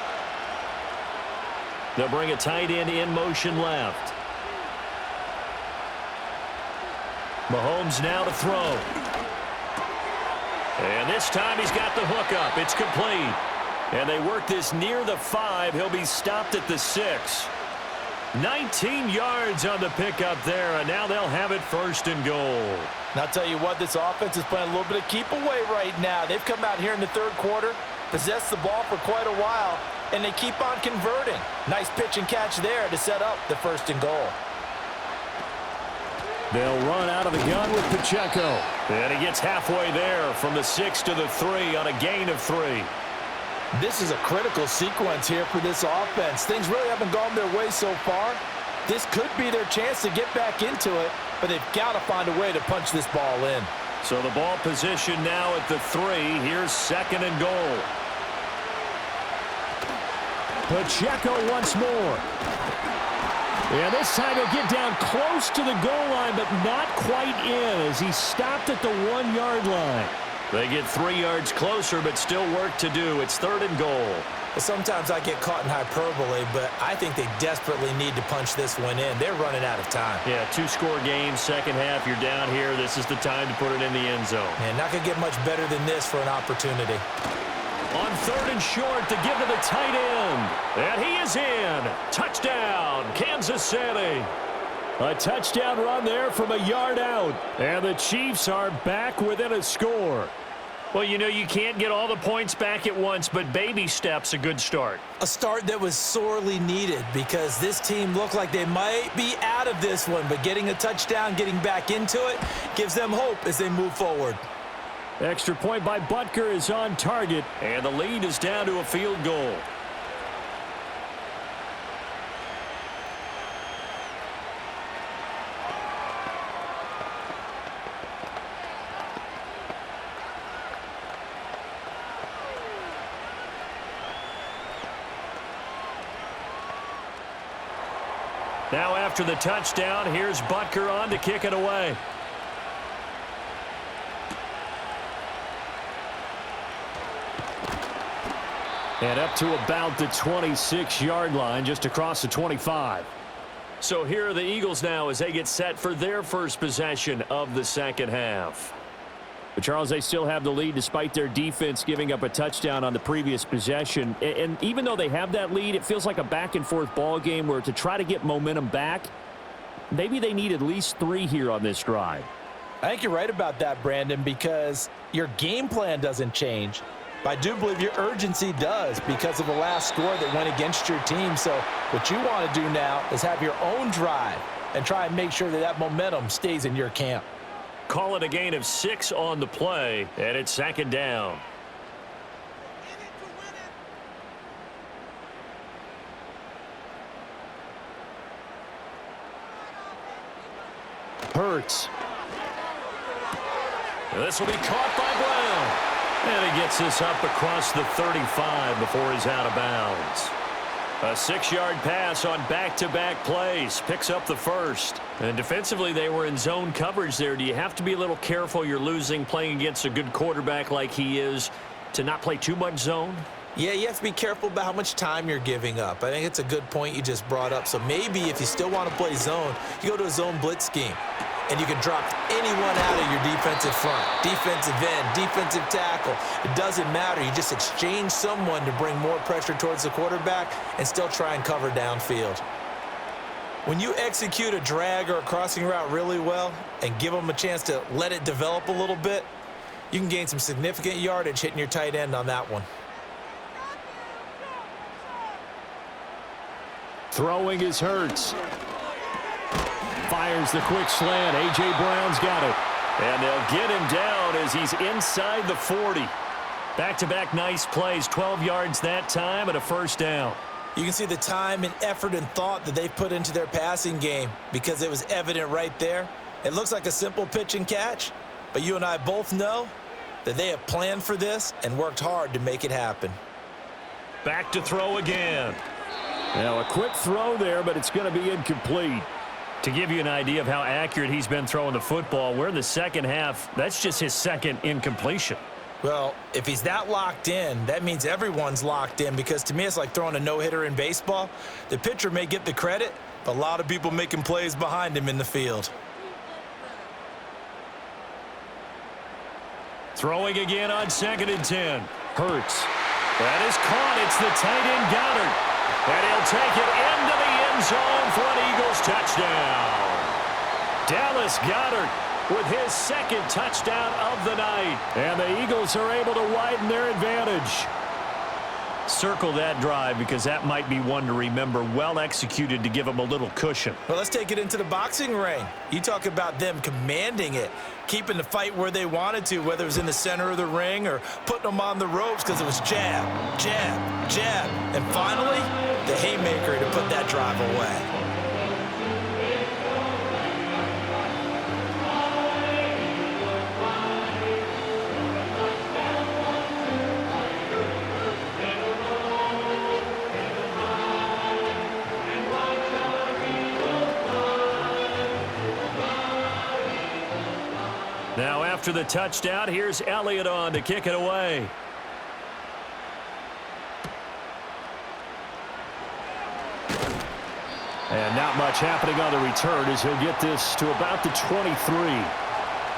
They'll bring a tight end in motion left. Mahomes now to throw. And this time he's got the hook up. It's complete. And they work this near the 5. He'll be stopped at the 6. 19 yards on the pickup there, and now they'll have it 1st and goal. And I'll tell you what, this offense is playing a little bit of keep away right now. They've come out here in the 3rd quarter, possessed the ball for quite a while, and they keep on converting. Nice pitch and catch there to set up the 1st and goal. They'll run out of the gun with Pacheco. And he gets halfway there from the 6 to the 3 on a gain of 3. This is a critical sequence here for this offense. Things really haven't gone their way so far. This could be their chance to get back into it, but they've got to find a way to punch this ball in. So the ball position now at the 3. Here's 2nd and goal. Pacheco once more. And this time he'll get down close to the goal line, but not quite in as he stopped at the 1-yard line. They get 3 yards closer, but still work to do. It's 3rd and goal. Sometimes I get caught in hyperbole, but I think they desperately need to punch this one in. They're running out of time. Yeah, 2-score game, second half. You're down here. This is the time to put it in the end zone. Man, not going to get much better than this for an opportunity. On 3rd and short to give to the tight end. And he is in. Touchdown, Kansas City. A touchdown run there from a yard out. And the Chiefs are back within a score. Well, you know, you can't get all the points back at once, but baby steps a good start. A start that was sorely needed because this team looked like they might be out of this one, but getting a touchdown, getting back into it, gives them hope as they move forward. Extra point by Butker is on target. And the lead is down to a field goal. Now after the touchdown, here's Butker on to kick it away. And up to about the 26-yard line, just across the 25. So here are the Eagles now as they get set for their first possession of the second half. But Charles, they still have the lead despite their defense giving up a touchdown on the previous possession. And even though they have that lead, it feels like a back-and-forth ball game where to try to get momentum back, maybe they need at least 3 here on this drive. I think you're right about that, Brandon, because your game plan doesn't change. But I do believe your urgency does because of the last score that went against your team. So what you want to do now is have your own drive and try and make sure that that momentum stays in your camp. Call it a gain of 6 on the play, and it's 2nd down. Hurts. This will be caught by Brown. And he gets this up across the 35 before he's out of bounds. A 6-yard pass on back-to-back plays. Picks up the first. And defensively, they were in zone coverage there. Do you have to be a little careful? You're losing playing against a good quarterback like he is to not play too much zone? Yeah, you have to be careful about how much time you're giving up. I think it's a good point you just brought up. So maybe if you still want to play zone, you go to a zone blitz scheme. And you can drop anyone out of your defensive front, defensive end, defensive tackle. It doesn't matter. You just exchange someone to bring more pressure towards the quarterback and still try and cover downfield. When you execute a drag or a crossing route really well and give them a chance to let it develop a little bit, you can gain some significant yardage hitting your tight end on that one. Throwing is Hurts. Fires the quick slant. A.J. Brown's got it. And they'll get him down as he's inside the 40. Back-to-back nice plays, 12 yards that time and a 1st down. You can see the time and effort and thought that they've put into their passing game because it was evident right there. It looks like a simple pitch and catch, but you and I both know that they have planned for this and worked hard to make it happen. Back to throw again. Now a quick throw there, but it's going to be incomplete. To give you an idea of how accurate he's been throwing the football, we're in the second half. That's just his 2nd incompletion. Well, if he's that locked in, that means everyone's locked in because to me it's like throwing a no-hitter in baseball. The pitcher may get the credit, but a lot of people making plays behind him in the field. Throwing again on 2nd and 10. Hurts. That is caught. It's the tight end Goddard. And he'll take it into the end zone for an Eagles touchdown. Dallas Goedert with his 2nd touchdown of the night. And the Eagles are able to widen their advantage. Circle that drive because that might be one to remember. Well executed to give them a little cushion. Well, let's take it into the boxing ring. You talk about them commanding it, keeping the fight where they wanted to, whether it was in the center of the ring or putting them on the ropes because it was jab, jab, jab. And finally, the haymaker to put that drive away. Now after the touchdown, here's Elliott on to kick it away. And not much happening on the return as he'll get this to about the 23.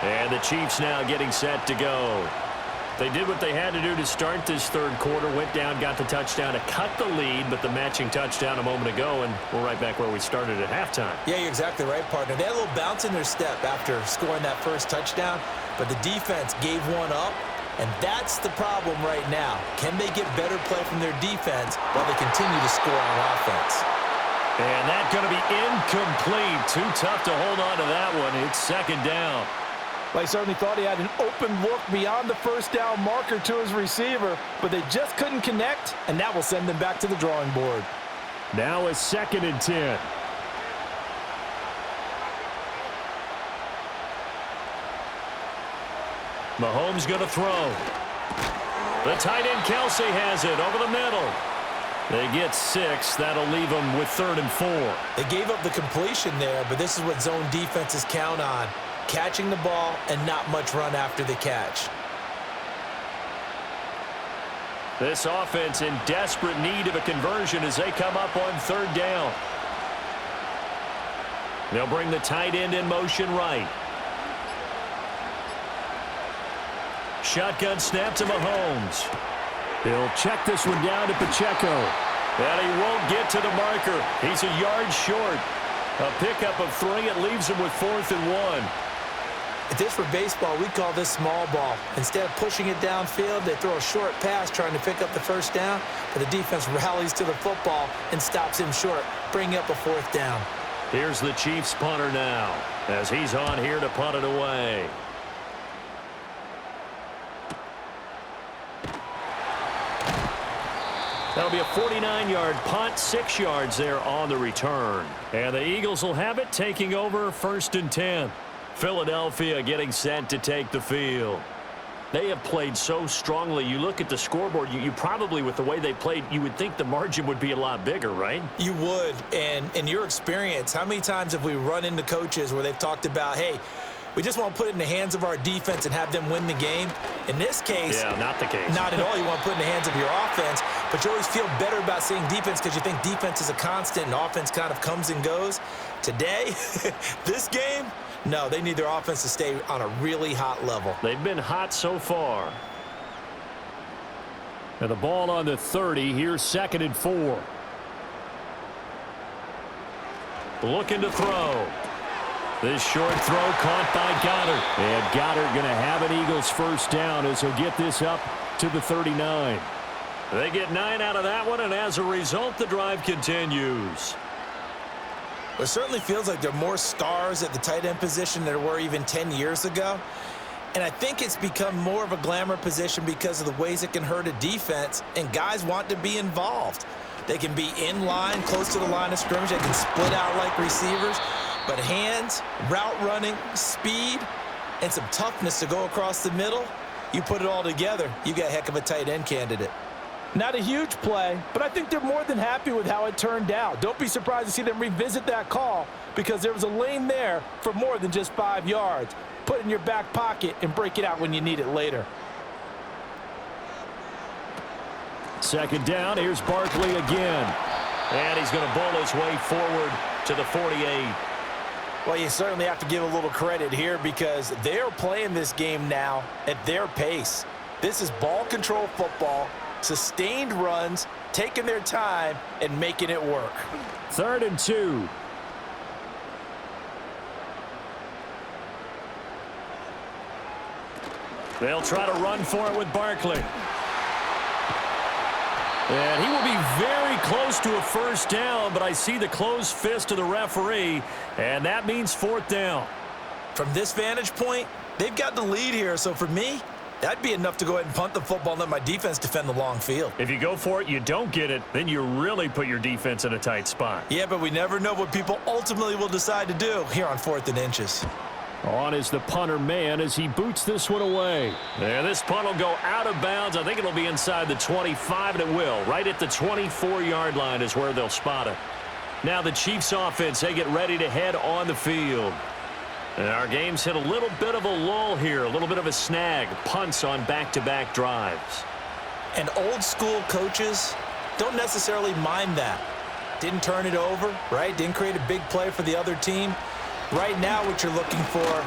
And the Chiefs now getting set to go. They did what they had to do to start this 3rd quarter. Went down, got the touchdown to cut the lead, but the matching touchdown a moment ago, and we're right back where we started at halftime. Yeah, you're exactly right, partner. They had a little bounce in their step after scoring that first touchdown, but the defense gave one up, and that's the problem right now. Can they get better play from their defense while they continue to score on offense? And that's going to be incomplete. Too tough to hold on to that one. It's 2nd down. Well, he certainly thought he had an open look beyond the first down marker to his receiver, but they just couldn't connect, and that will send them back to the drawing board. Now it's 2nd and 10. Mahomes going to throw. The tight end Kelsey has it over the middle. They get 6. That'll leave them with 3rd and 4. They gave up the completion there, but this is what zone defenses count on. Catching the ball and not much run after the catch. This offense in desperate need of a conversion as they come up on 3rd down. They'll bring the tight end in motion right. Shotgun snap to Mahomes. He'll check this one down to Pacheco. And he won't get to the marker. He's a yard short. A pickup of 3. It leaves him with 4th and 1. If this were baseball, we'd call this small ball. Instead of pushing it downfield, they throw a short pass trying to pick up the 1st down, but the defense rallies to the football and stops him short, bringing up a 4th down. Here's the Chiefs punter now as he's on here to punt it away. That'll be a 49-yard punt, 6 yards there on the return. And the Eagles will have it, taking over 1st and 10. Philadelphia getting set to take the field. They have played so strongly. You look at the scoreboard, you probably, with the way they played, you would think the margin would be a lot bigger, right? You would. And in your experience, how many times have we run into coaches where they've talked about, hey, we just want to put it in the hands of our defense and have them win the game? In this case, yeah, not the case. Not at all. You want to put it in the hands of your offense, but you always feel better about seeing defense because you think defense is a constant and offense kind of comes and goes. Today, this game, no, they need their offense to stay on a really hot level. They've been hot so far. And the ball on the 30. Here's 2nd and 4. Looking to throw. This short throw caught by Goddard. And Goddard going to have an Eagles 1st down as he'll get this up to the 39. They get 9 out of that one, and as a result, the drive continues. It certainly feels like there are more stars at the tight end position than there were even 10 years ago. And I think it's become more of a glamour position because of the ways it can hurt a defense, and guys want to be involved. They can be in line, close to the line of scrimmage. They can split out like receivers. But hands, route running, speed, and some toughness to go across the middle, you put it all together, you got a heck of a tight end candidate. Not a huge play, but I think they're more than happy with how it turned out. Don't be surprised to see them revisit that call because there was a lane there for more than just 5 yards. Put it in your back pocket and break it out when you need it later. 2nd down. Here's Barkley again. And he's going to bowl his way forward to the 48. Well, you certainly have to give a little credit here because they're playing this game now at their pace. This is ball control football, sustained runs, taking their time, and making it work. 3rd and 2. They'll try to run for it with Barkley. And he will be very close to a first down, but I see the closed fist of the referee, and that means 4th down. From this vantage point, they've got the lead here, so for me, that'd be enough to go ahead and punt the football and let my defense defend the long field. If you go for it, you don't get it, then you really put your defense in a tight spot. Yeah, but we never know what people ultimately will decide to do here on 4th and inches. On is the punter man as he boots this one away. And this punt will go out of bounds. I think it'll be inside the 25, and it will. Right at the 24-yard line is where they'll spot it. Now the Chiefs offense, they get ready to head on the field. And our game's hit a little bit of a lull here, a little bit of a snag. Punts on back-to-back drives. And old school coaches don't necessarily mind that. Didn't turn it over, right? Didn't create a big play for the other team. Right now what you're looking for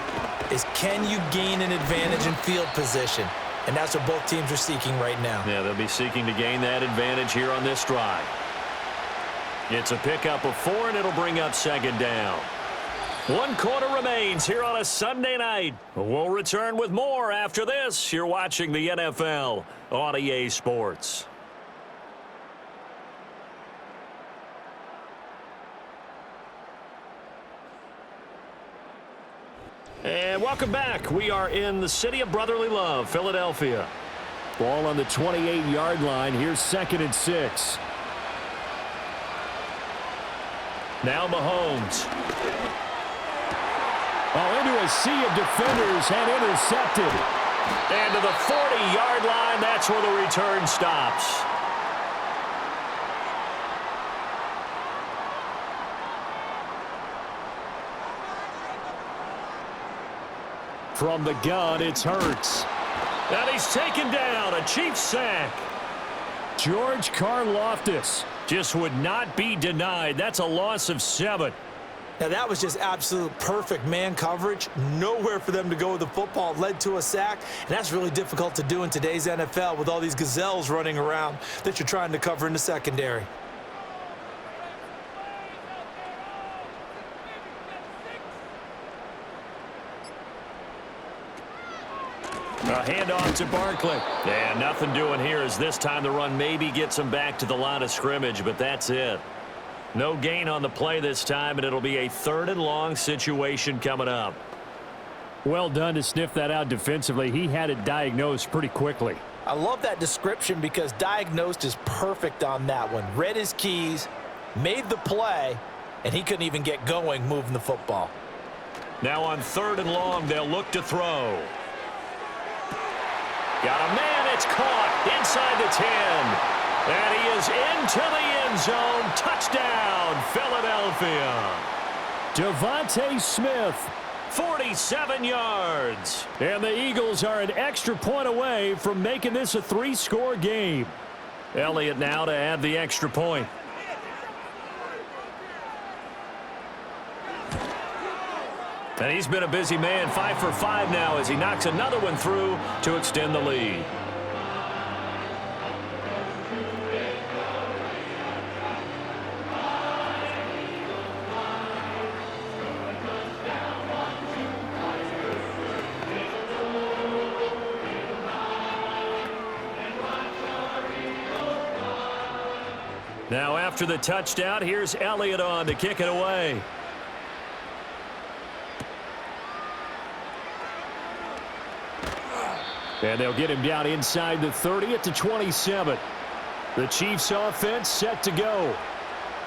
is can you gain an advantage in field position? And that's what both teams are seeking right now. Yeah, they'll be seeking to gain that advantage here on this drive. It's a pickup of 4, and it'll bring up 2nd down. 1 quarter remains here on a Sunday night. We'll return with more after this. You're watching the NFL on EA Sports. And welcome back. We are in the city of brotherly love, Philadelphia. Ball on the 28-yard line. Here's 2nd and 6. Now Mahomes. Oh, into a sea of defenders and intercepted. And to the 40-yard line, that's where the return stops. From the gun, it's Hurts. And he's taken down, a Chiefs sack. George Karlaftis Just would not be denied. That's a loss of 7. Now that was just absolute perfect man coverage. Nowhere for them to go with the football. Led to a sack, and that's really difficult to do in today's NFL with all these gazelles running around that you're trying to cover in the secondary. A handoff to Barkley. And nothing doing here as this time the run maybe gets him back to the line of scrimmage, but that's it. No gain on the play this time, and it'll be a 3rd and long situation coming up. Well done to sniff that out defensively. He had it diagnosed pretty quickly. I love that description because diagnosed is perfect on that one. Read his keys, made the play, and he couldn't even get going moving the football. Now on 3rd and long, they'll look to throw. Got a man, it's caught inside the 10. And he is into the end zone. Touchdown, Philadelphia. Devontae Smith. 47 yards. And the Eagles are an extra point away from making this a 3-score game. Elliott now to add the extra point. And he's been a busy man, 5 for 5 now as he knocks another one through to extend the lead. Now after the touchdown, here's Elliott on to kick it away. And they'll get him down inside the 30 at the 27. The Chiefs offense set to go.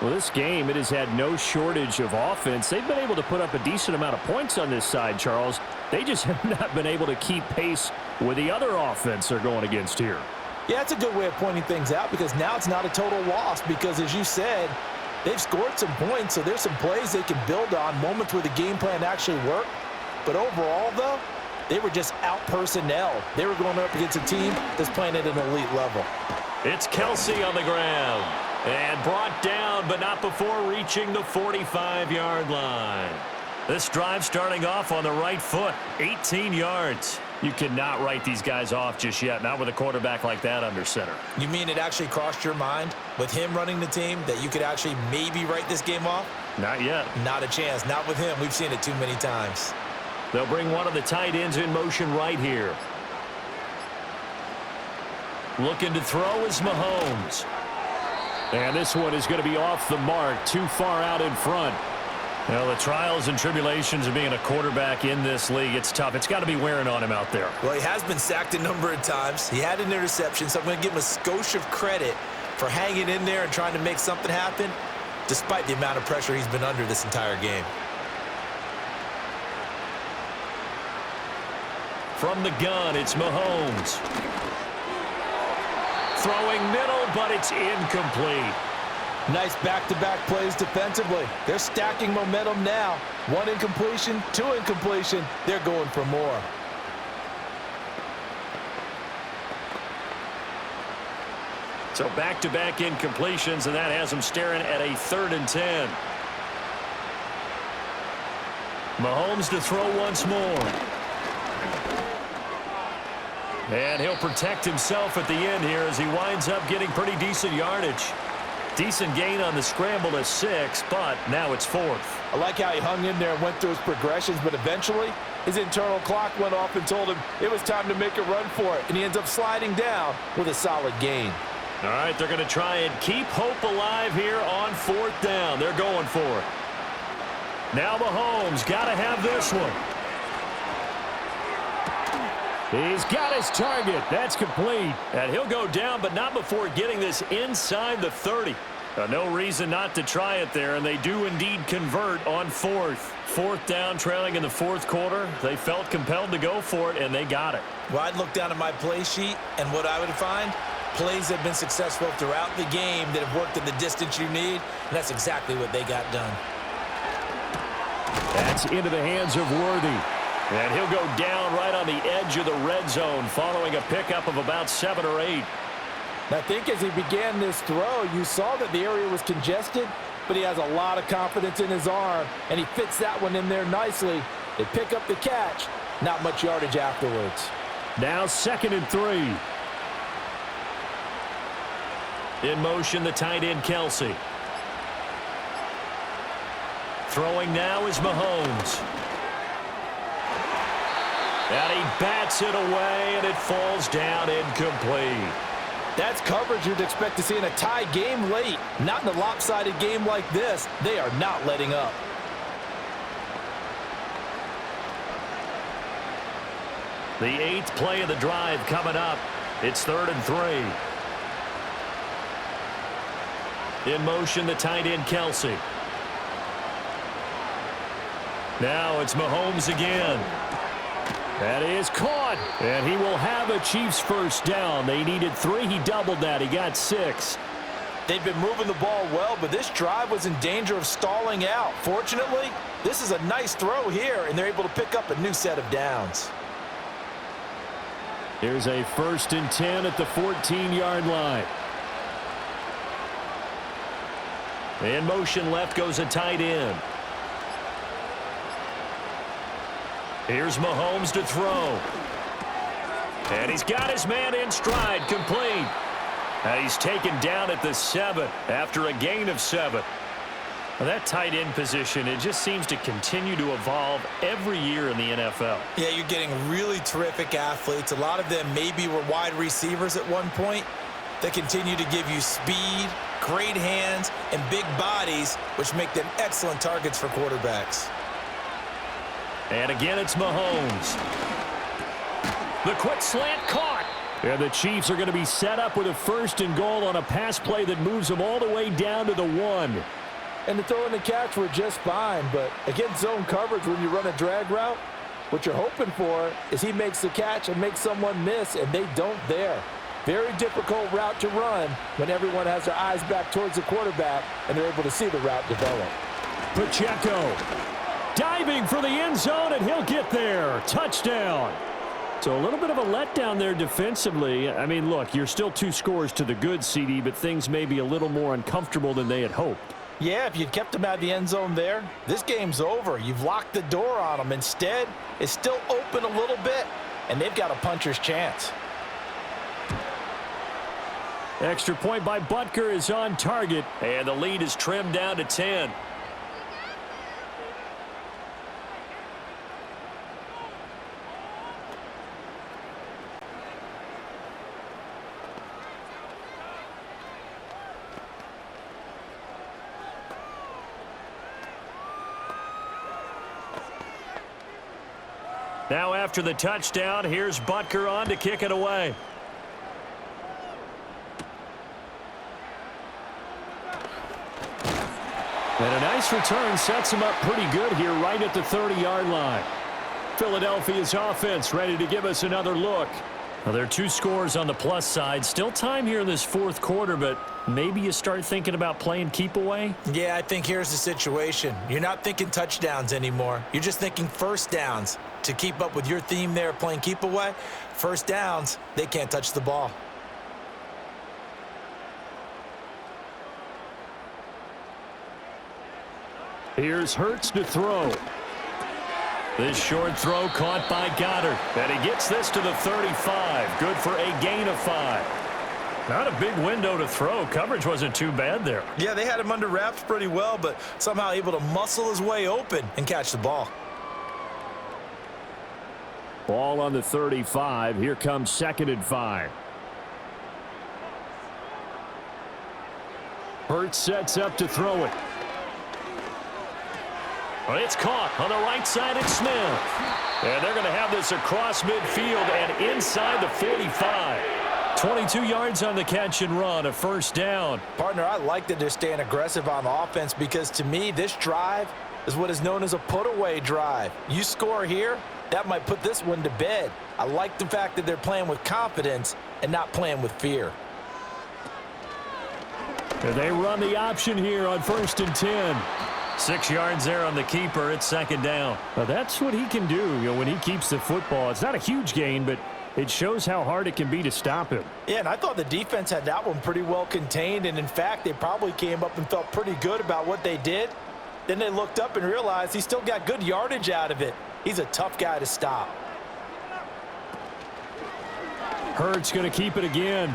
Well, this game, it has had no shortage of offense. They've been able to put up a decent amount of points on this side, Charles. They just have not been able to keep pace with the other offense they're going against here. Yeah, that's a good way of pointing things out because now it's not a total loss because, as you said, they've scored some points, so there's some plays they can build on, moments where the game plan actually worked. But overall, though, they were just out-personnel. They were going up against a team that's playing at an elite level. It's Kelsey on the ground. And brought down, but not before reaching the 45-yard line. This drive starting off on the right foot, 18 yards. You cannot write these guys off just yet, not with a quarterback like that under center. You mean it actually crossed your mind with him running the team that you could actually maybe write this game off? Not yet. Not a chance. Not with him. We've seen it too many times. They'll bring one of the tight ends in motion right here. Looking to throw is Mahomes. And this one is going to be off the mark, too far out in front. Well, the trials and tribulations of being a quarterback in this league, it's tough. It's got to be wearing on him out there. Well, he has been sacked a number of times. He had an interception, so I'm going to give him a skosh of credit for hanging in there and trying to make something happen, despite the amount of pressure he's been under this entire game. From the gun, it's Mahomes. Throwing middle, but it's incomplete. Nice back-to-back plays defensively. They're stacking momentum now. One incompletion, two incompletion. They're going for more. So back-to-back incompletions, and that has them staring at a 3rd and 10. Mahomes to throw once more. And he'll protect himself at the end here as he winds up getting pretty decent yardage. Decent gain on the scramble to 6, but now it's 4th. I like how he hung in there and went through his progressions, but eventually his internal clock went off and told him it was time to make a run for it, and he ends up sliding down with a solid gain. All right, they're going to try and keep hope alive here on 4th down. They're going for it. Now Mahomes got to have this one. He's got his target. That's complete. And he'll go down, but not before getting this inside the 30. No reason not to try it there, and they do indeed convert on 4th. 4th down, trailing in the 4th quarter. They felt compelled to go for it, and they got it. Well, I'd look down at my play sheet, and what I would find, plays have been successful throughout the game that have worked at the distance you need, and that's exactly what they got done. That's into the hands of Worthy. And he'll go down right on the edge of the red zone following a pickup of about 7 or 8. I think as he began this throw, you saw that the area was congested, but he has a lot of confidence in his arm, and he fits that one in there nicely. They pick up the catch, not much yardage afterwards. Now 2nd and 3. In motion, the tight end, Kelsey. Throwing now is Mahomes. And he bats it away, and it falls down incomplete. That's coverage you'd expect to see in a tie game late. Not in a lopsided game like this. They are not letting up. The 8th play of the drive coming up. It's 3rd and 3. In motion, the tight end, Kelsey. Now it's Mahomes again. That is caught, and he will have a Chiefs 1st down. They needed 3. He doubled that. He got 6. They've been moving the ball well, but this drive was in danger of stalling out. Fortunately, this is a nice throw here, and they're able to pick up a new set of downs. Here's a 1st and 10 at the 14-yard line. In motion left goes a tight end. Here's Mahomes to throw. And he's got his man in stride, complete. And he's taken down at the 7 after a gain of 7. Well, that tight end position, it just seems to continue to evolve every year in the NFL. Yeah, you're getting really terrific athletes. A lot of them maybe were wide receivers at one point. They continue to give you speed, great hands, and big bodies, which make them excellent targets for quarterbacks. And again, it's Mahomes. The quick slant caught. And the Chiefs are going to be set up with a 1st and goal on a pass play that moves them all the way down to the 1. And the throw and the catch were just fine, but against zone coverage when you run a drag route, what you're hoping for is he makes the catch and makes someone miss, and they don't there. Very difficult route to run when everyone has their eyes back towards the quarterback and they're able to see the route develop. Pacheco diving for the end zone, and he'll get there. Touchdown. So a little bit of a letdown there defensively. I mean, look, you're still 2 scores to the good, CD, but things may be a little more uncomfortable than they had hoped. Yeah, if you'd kept him out of the end zone there, this game's over. You've locked the door on him. Instead, it's still open a little bit, and they've got a puncher's chance. Extra point by Butker is on target. And the lead is trimmed down to 10. Now after the touchdown, here's Butker on to kick it away. And a nice return sets him up pretty good here right at the 30-yard line. Philadelphia's offense ready to give us another look. Well, there are 2 scores on the plus side. Still time here in this fourth quarter, but maybe you start thinking about playing keep away? Yeah, I think here's the situation. You're not thinking touchdowns anymore. You're just thinking first downs. To keep up with your theme there, playing keep away, first downs, they can't touch the ball. Here's Hurts to throw. This short throw caught by Goddard. And he gets this to the 35. Good for a gain of 5. Not a big window to throw. Coverage wasn't too bad there. Yeah, they had him under wraps pretty well, but somehow able to muscle his way open and catch the ball. Ball on the 35. Here comes 2nd and 5. Hurts sets up to throw it. Well, it's caught on the right side. It's Smith. And they're going to have this across midfield and inside the 45. 22 yards on the catch and run, a first down. Partner, I like that they're staying aggressive on offense because to me, this drive is what is known as a put-away drive. You score here, that might put this one to bed. I like the fact that they're playing with confidence and not playing with fear. And they run the option here on 1st and 10. 6 yards there on the keeper. It's 2nd down. Well, that's what he can do, when he keeps the football. It's not a huge gain, but it shows how hard it can be to stop him. Yeah, and I thought the defense had that one pretty well contained, and in fact, they probably came up and felt pretty good about what they did. Then they looked up and realized he still got good yardage out of it. He's a tough guy to stop. Hurts going to keep it again.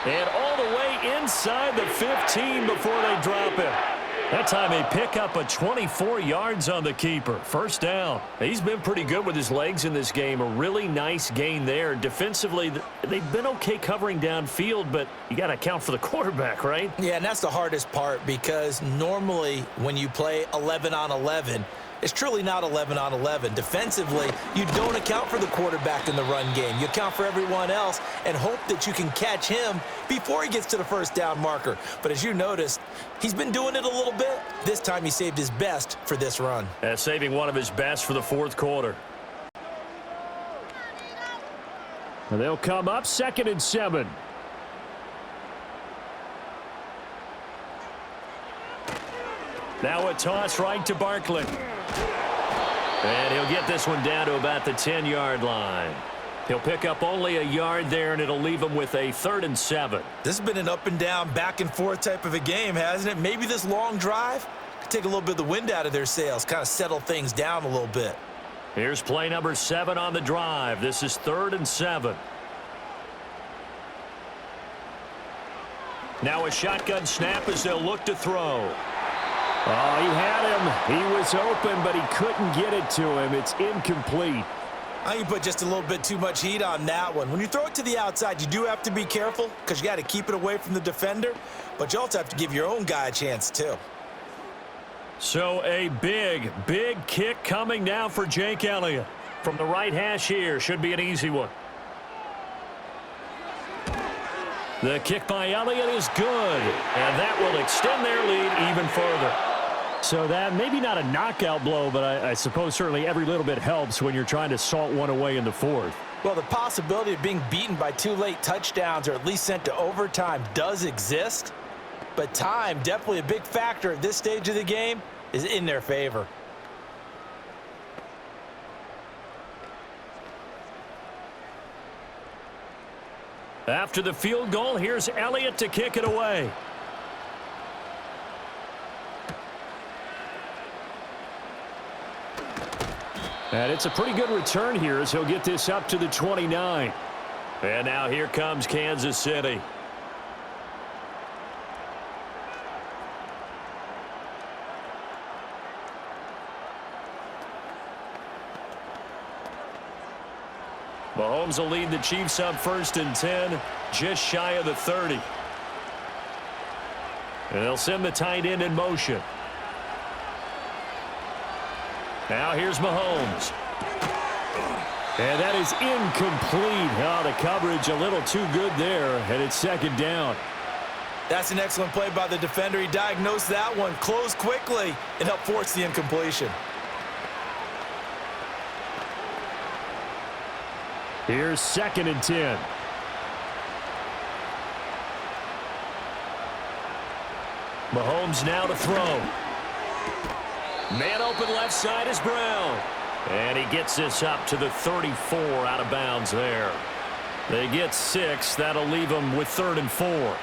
And all the way inside the 15 before they drop it. That time they pick up a 24 yards on the keeper. First down. He's been pretty good with his legs in this game. A really nice gain there. Defensively, they've been okay covering downfield, but you got to account for the quarterback, right? Yeah, and that's the hardest part because normally when you play 11 on 11, it's truly not 11 on 11. Defensively, you don't account for the quarterback in the run game. You account for everyone else and hope that you can catch him before he gets to the first down marker. But as you noticed, he's been doing it a little bit. This time he saved his best for this run. Saving one of his best for the fourth quarter. And they'll come up 2nd and 7. Now a toss right to Barkley. And he'll get this one down to about the 10-yard line. He'll pick up only a yard there, and it'll leave him with a 3rd and 7. This has been an up and down, back and forth type of a game, hasn't it? Maybe this long drive could take a little bit of the wind out of their sails, kind of settle things down a little bit. Here's play number 7 on the drive. This is 3rd and 7. Now a shotgun snap as they'll look to throw. Oh, he had him. He was open, but he couldn't get it to him. It's incomplete. I think you put just a little bit too much heat on that one. When you throw it to the outside, you do have to be careful because you got to keep it away from the defender, but you also have to give your own guy a chance too. So a big, big kick coming now for Jake Elliott. From the right hash here, should be an easy one. The kick by Elliott is good, and that will extend their lead even further. So that maybe not a knockout blow, but I suppose certainly every little bit helps when you're trying to salt one away in the fourth. Well, the possibility of being beaten by 2 late touchdowns or at least sent to overtime does exist, but time, definitely a big factor at this stage of the game, is in their favor. After the field goal, here's Elliott to kick it away. And it's a pretty good return here as he'll get this up to the 29. And now here comes Kansas City. Mahomes will lead the Chiefs up 1st and 10, just shy of the 30. And they'll send the tight end in motion. Now here's Mahomes. And that is incomplete. Oh, the coverage a little too good there, and it's 2nd down. That's an excellent play by the defender. He diagnosed that one, closed quickly, and helped force the incompletion. Here's 2nd and 10. Mahomes now to throw. Man open left side is Brown. And he gets this up to the 34 out of bounds there. They get 6. That'll leave them with 3rd and 4.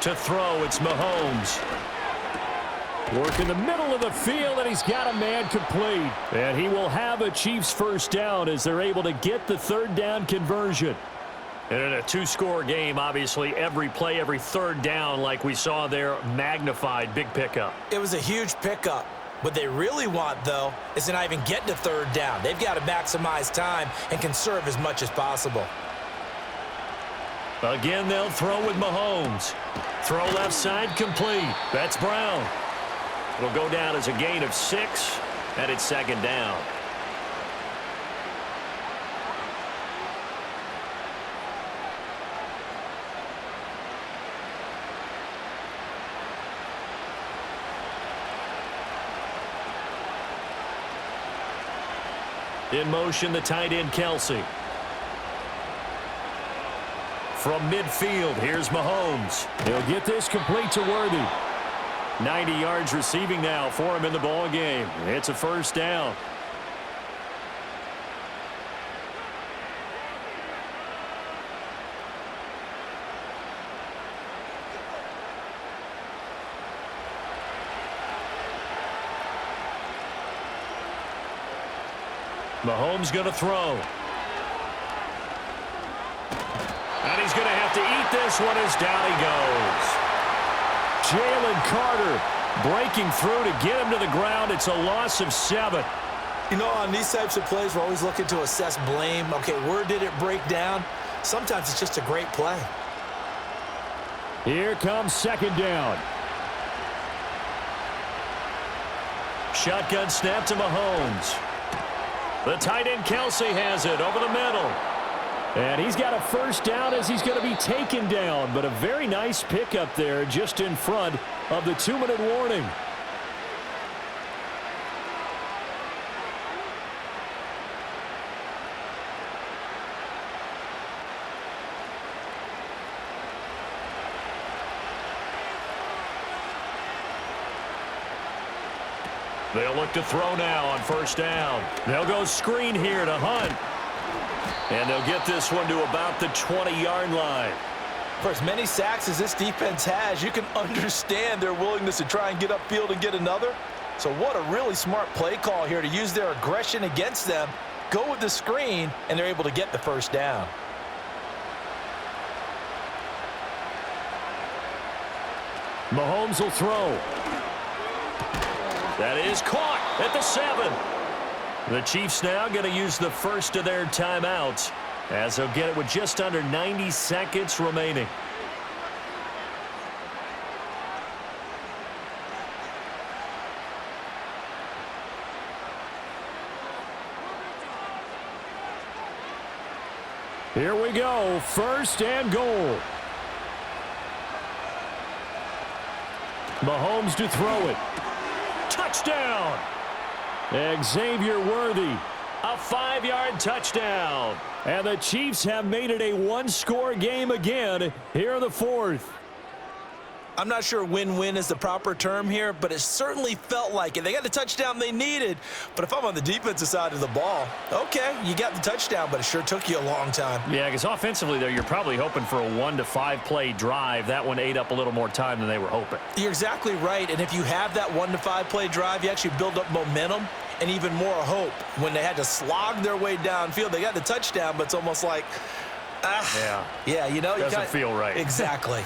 To throw, it's Mahomes. Work in the middle of the field, and he's got a man complete. And he will have a Chiefs 1st down as they're able to get the 3rd down conversion. And in a 2-score game, obviously, every play, every 3rd down, like we saw there, magnified, big pickup. It was a huge pickup. What they really want, though, is to not even get to 3rd down. They've got to maximize time and conserve as much as possible. Again, they'll throw with Mahomes. Throw left side complete. That's Brown. It'll go down as a gain of 6, and it's 2nd down. In motion, the tight end, Kelsey. From midfield, here's Mahomes. He'll get this complete to Worthy. 90 yards receiving now for him in the ball game. It's a 1st down. Mahomes going to throw. And he's going to have to eat this one as down he goes. Jalen Carter breaking through to get him to the ground. It's a loss of 7. You know, on these types of plays, we're always looking to assess blame. Okay, where did it break down? Sometimes it's just a great play. Here comes 2nd down. Shotgun snap to Mahomes. The tight end Kelsey has it over the middle. And he's got a 1st down as he's going to be taken down. But a very nice pickup there just in front of the 2-minute warning. They'll look to throw now on 1st down. They'll go screen here to Hunt. And they'll get this one to about the 20-yard line. For as many sacks as this defense has, you can understand their willingness to try and get upfield and get another. So what a really smart play call here to use their aggression against them, go with the screen, and they're able to get the 1st down. Mahomes will throw. That is caught at the 7. The Chiefs now going to use the first of their timeouts as they'll get it with just under 90 seconds remaining. Here we go, 1st and goal. Mahomes to throw it. Touchdown! Xavier Worthy. A 5-yard touchdown. And the Chiefs have made it a 1-score game again here in the 4th. I'm not sure win-win is the proper term here, but it certainly felt like it. They got the touchdown they needed, but if I'm on the defensive side of the ball, okay, you got the touchdown, but it sure took you a long time. Yeah, because offensively, though, you're probably hoping for a 1 to 5 play drive. That one ate up a little more time than they were hoping. You're exactly right, and if you have that 1 to 5 play drive, you actually build up momentum and even more hope. When they had to slog their way downfield, they got the touchdown, but it's almost like, yeah, you know, doesn't feel right. Exactly.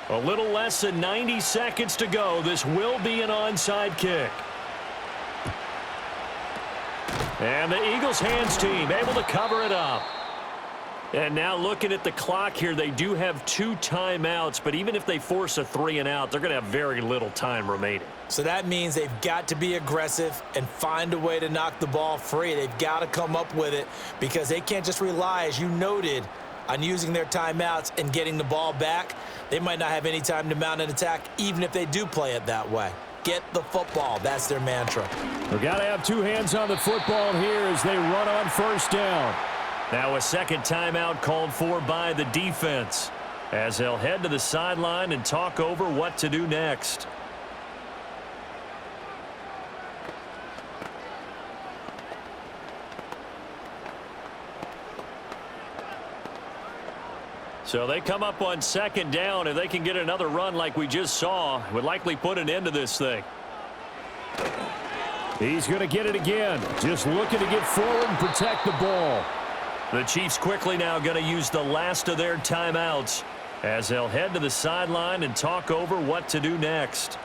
A little less than 90 seconds to go. This will be an onside kick. And the Eagles hands team able to cover it up. And now looking at the clock here, they do have 2 timeouts, but even if they force a 3 and out, they're going to have very little time remaining. So that means they've got to be aggressive and find a way to knock the ball free. They've got to come up with it because they can't just rely, as you noted, on using their timeouts and getting the ball back. They might not have any time to mount an attack, even if they do play it that way. Get the football. That's their mantra. We've got to have 2 hands on the football here as they run on first down. Now a second timeout called for by the defense as they'll head to the sideline and talk over what to do next. So they come up on second down. If they can get another run like we just saw, would likely put an end to this thing. He's going to get it again. Just looking to get forward and protect the ball. The Chiefs quickly now going to use the last of their timeouts as they'll head to the sideline and talk over what to do next.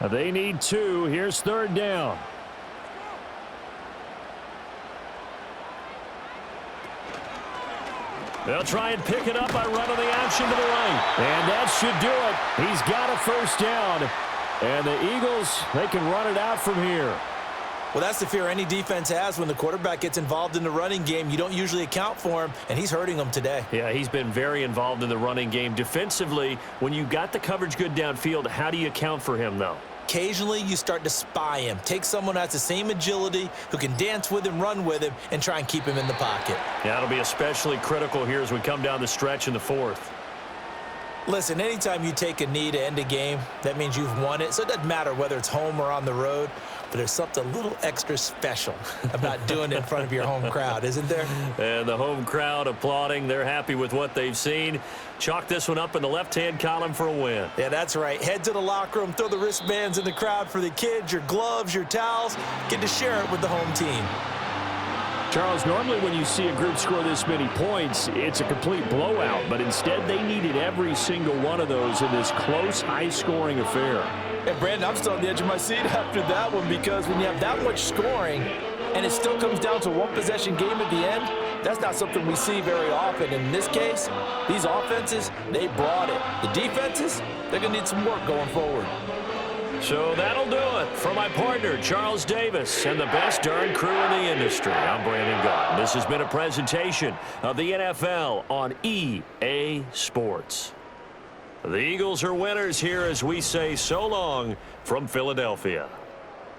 They need 2. Here's third down. They'll try and pick it up by running the option to the right. And that should do it. He's got a first down. And the Eagles, they can run it out from here. Well, that's the fear any defense has when the quarterback gets involved in the running game. You don't usually account for him, and he's hurting them today. Yeah, he's been very involved in the running game. Defensively, when you got the coverage good downfield, how do you account for him, though? Occasionally, you start to spy him. Take someone who has the same agility, who can dance with him, run with him, and try and keep him in the pocket. Yeah, that'll be especially critical here as we come down the stretch in the fourth. Listen, anytime you take a knee to end a game, that means you've won it. So it doesn't matter whether it's home or on the road, but there's something a little extra special about doing it in front of your home crowd, isn't there? And the home crowd applauding. They're happy with what they've seen. Chalk this one up in the left-hand column for a win. Yeah, that's right. Head to the locker room, throw the wristbands in the crowd for the kids, your gloves, your towels. Get to share it with the home team. Charles, normally when you see a group score this many points, it's a complete blowout. But instead, they needed every single one of those in this close, high-scoring affair. And, Brandon, I'm still on the edge of my seat after that one because when you have that much scoring and it still comes down to one possession game at the end, that's not something we see very often. In this case, these offenses, they brought it. The defenses, they're going to need some work going forward. So that'll do it for my partner, Charles Davis, and the best darn crew in the industry. I'm Brandon Gott. This has been a presentation of the NFL on EA Sports. The Eagles are winners here as we say so long from Philadelphia.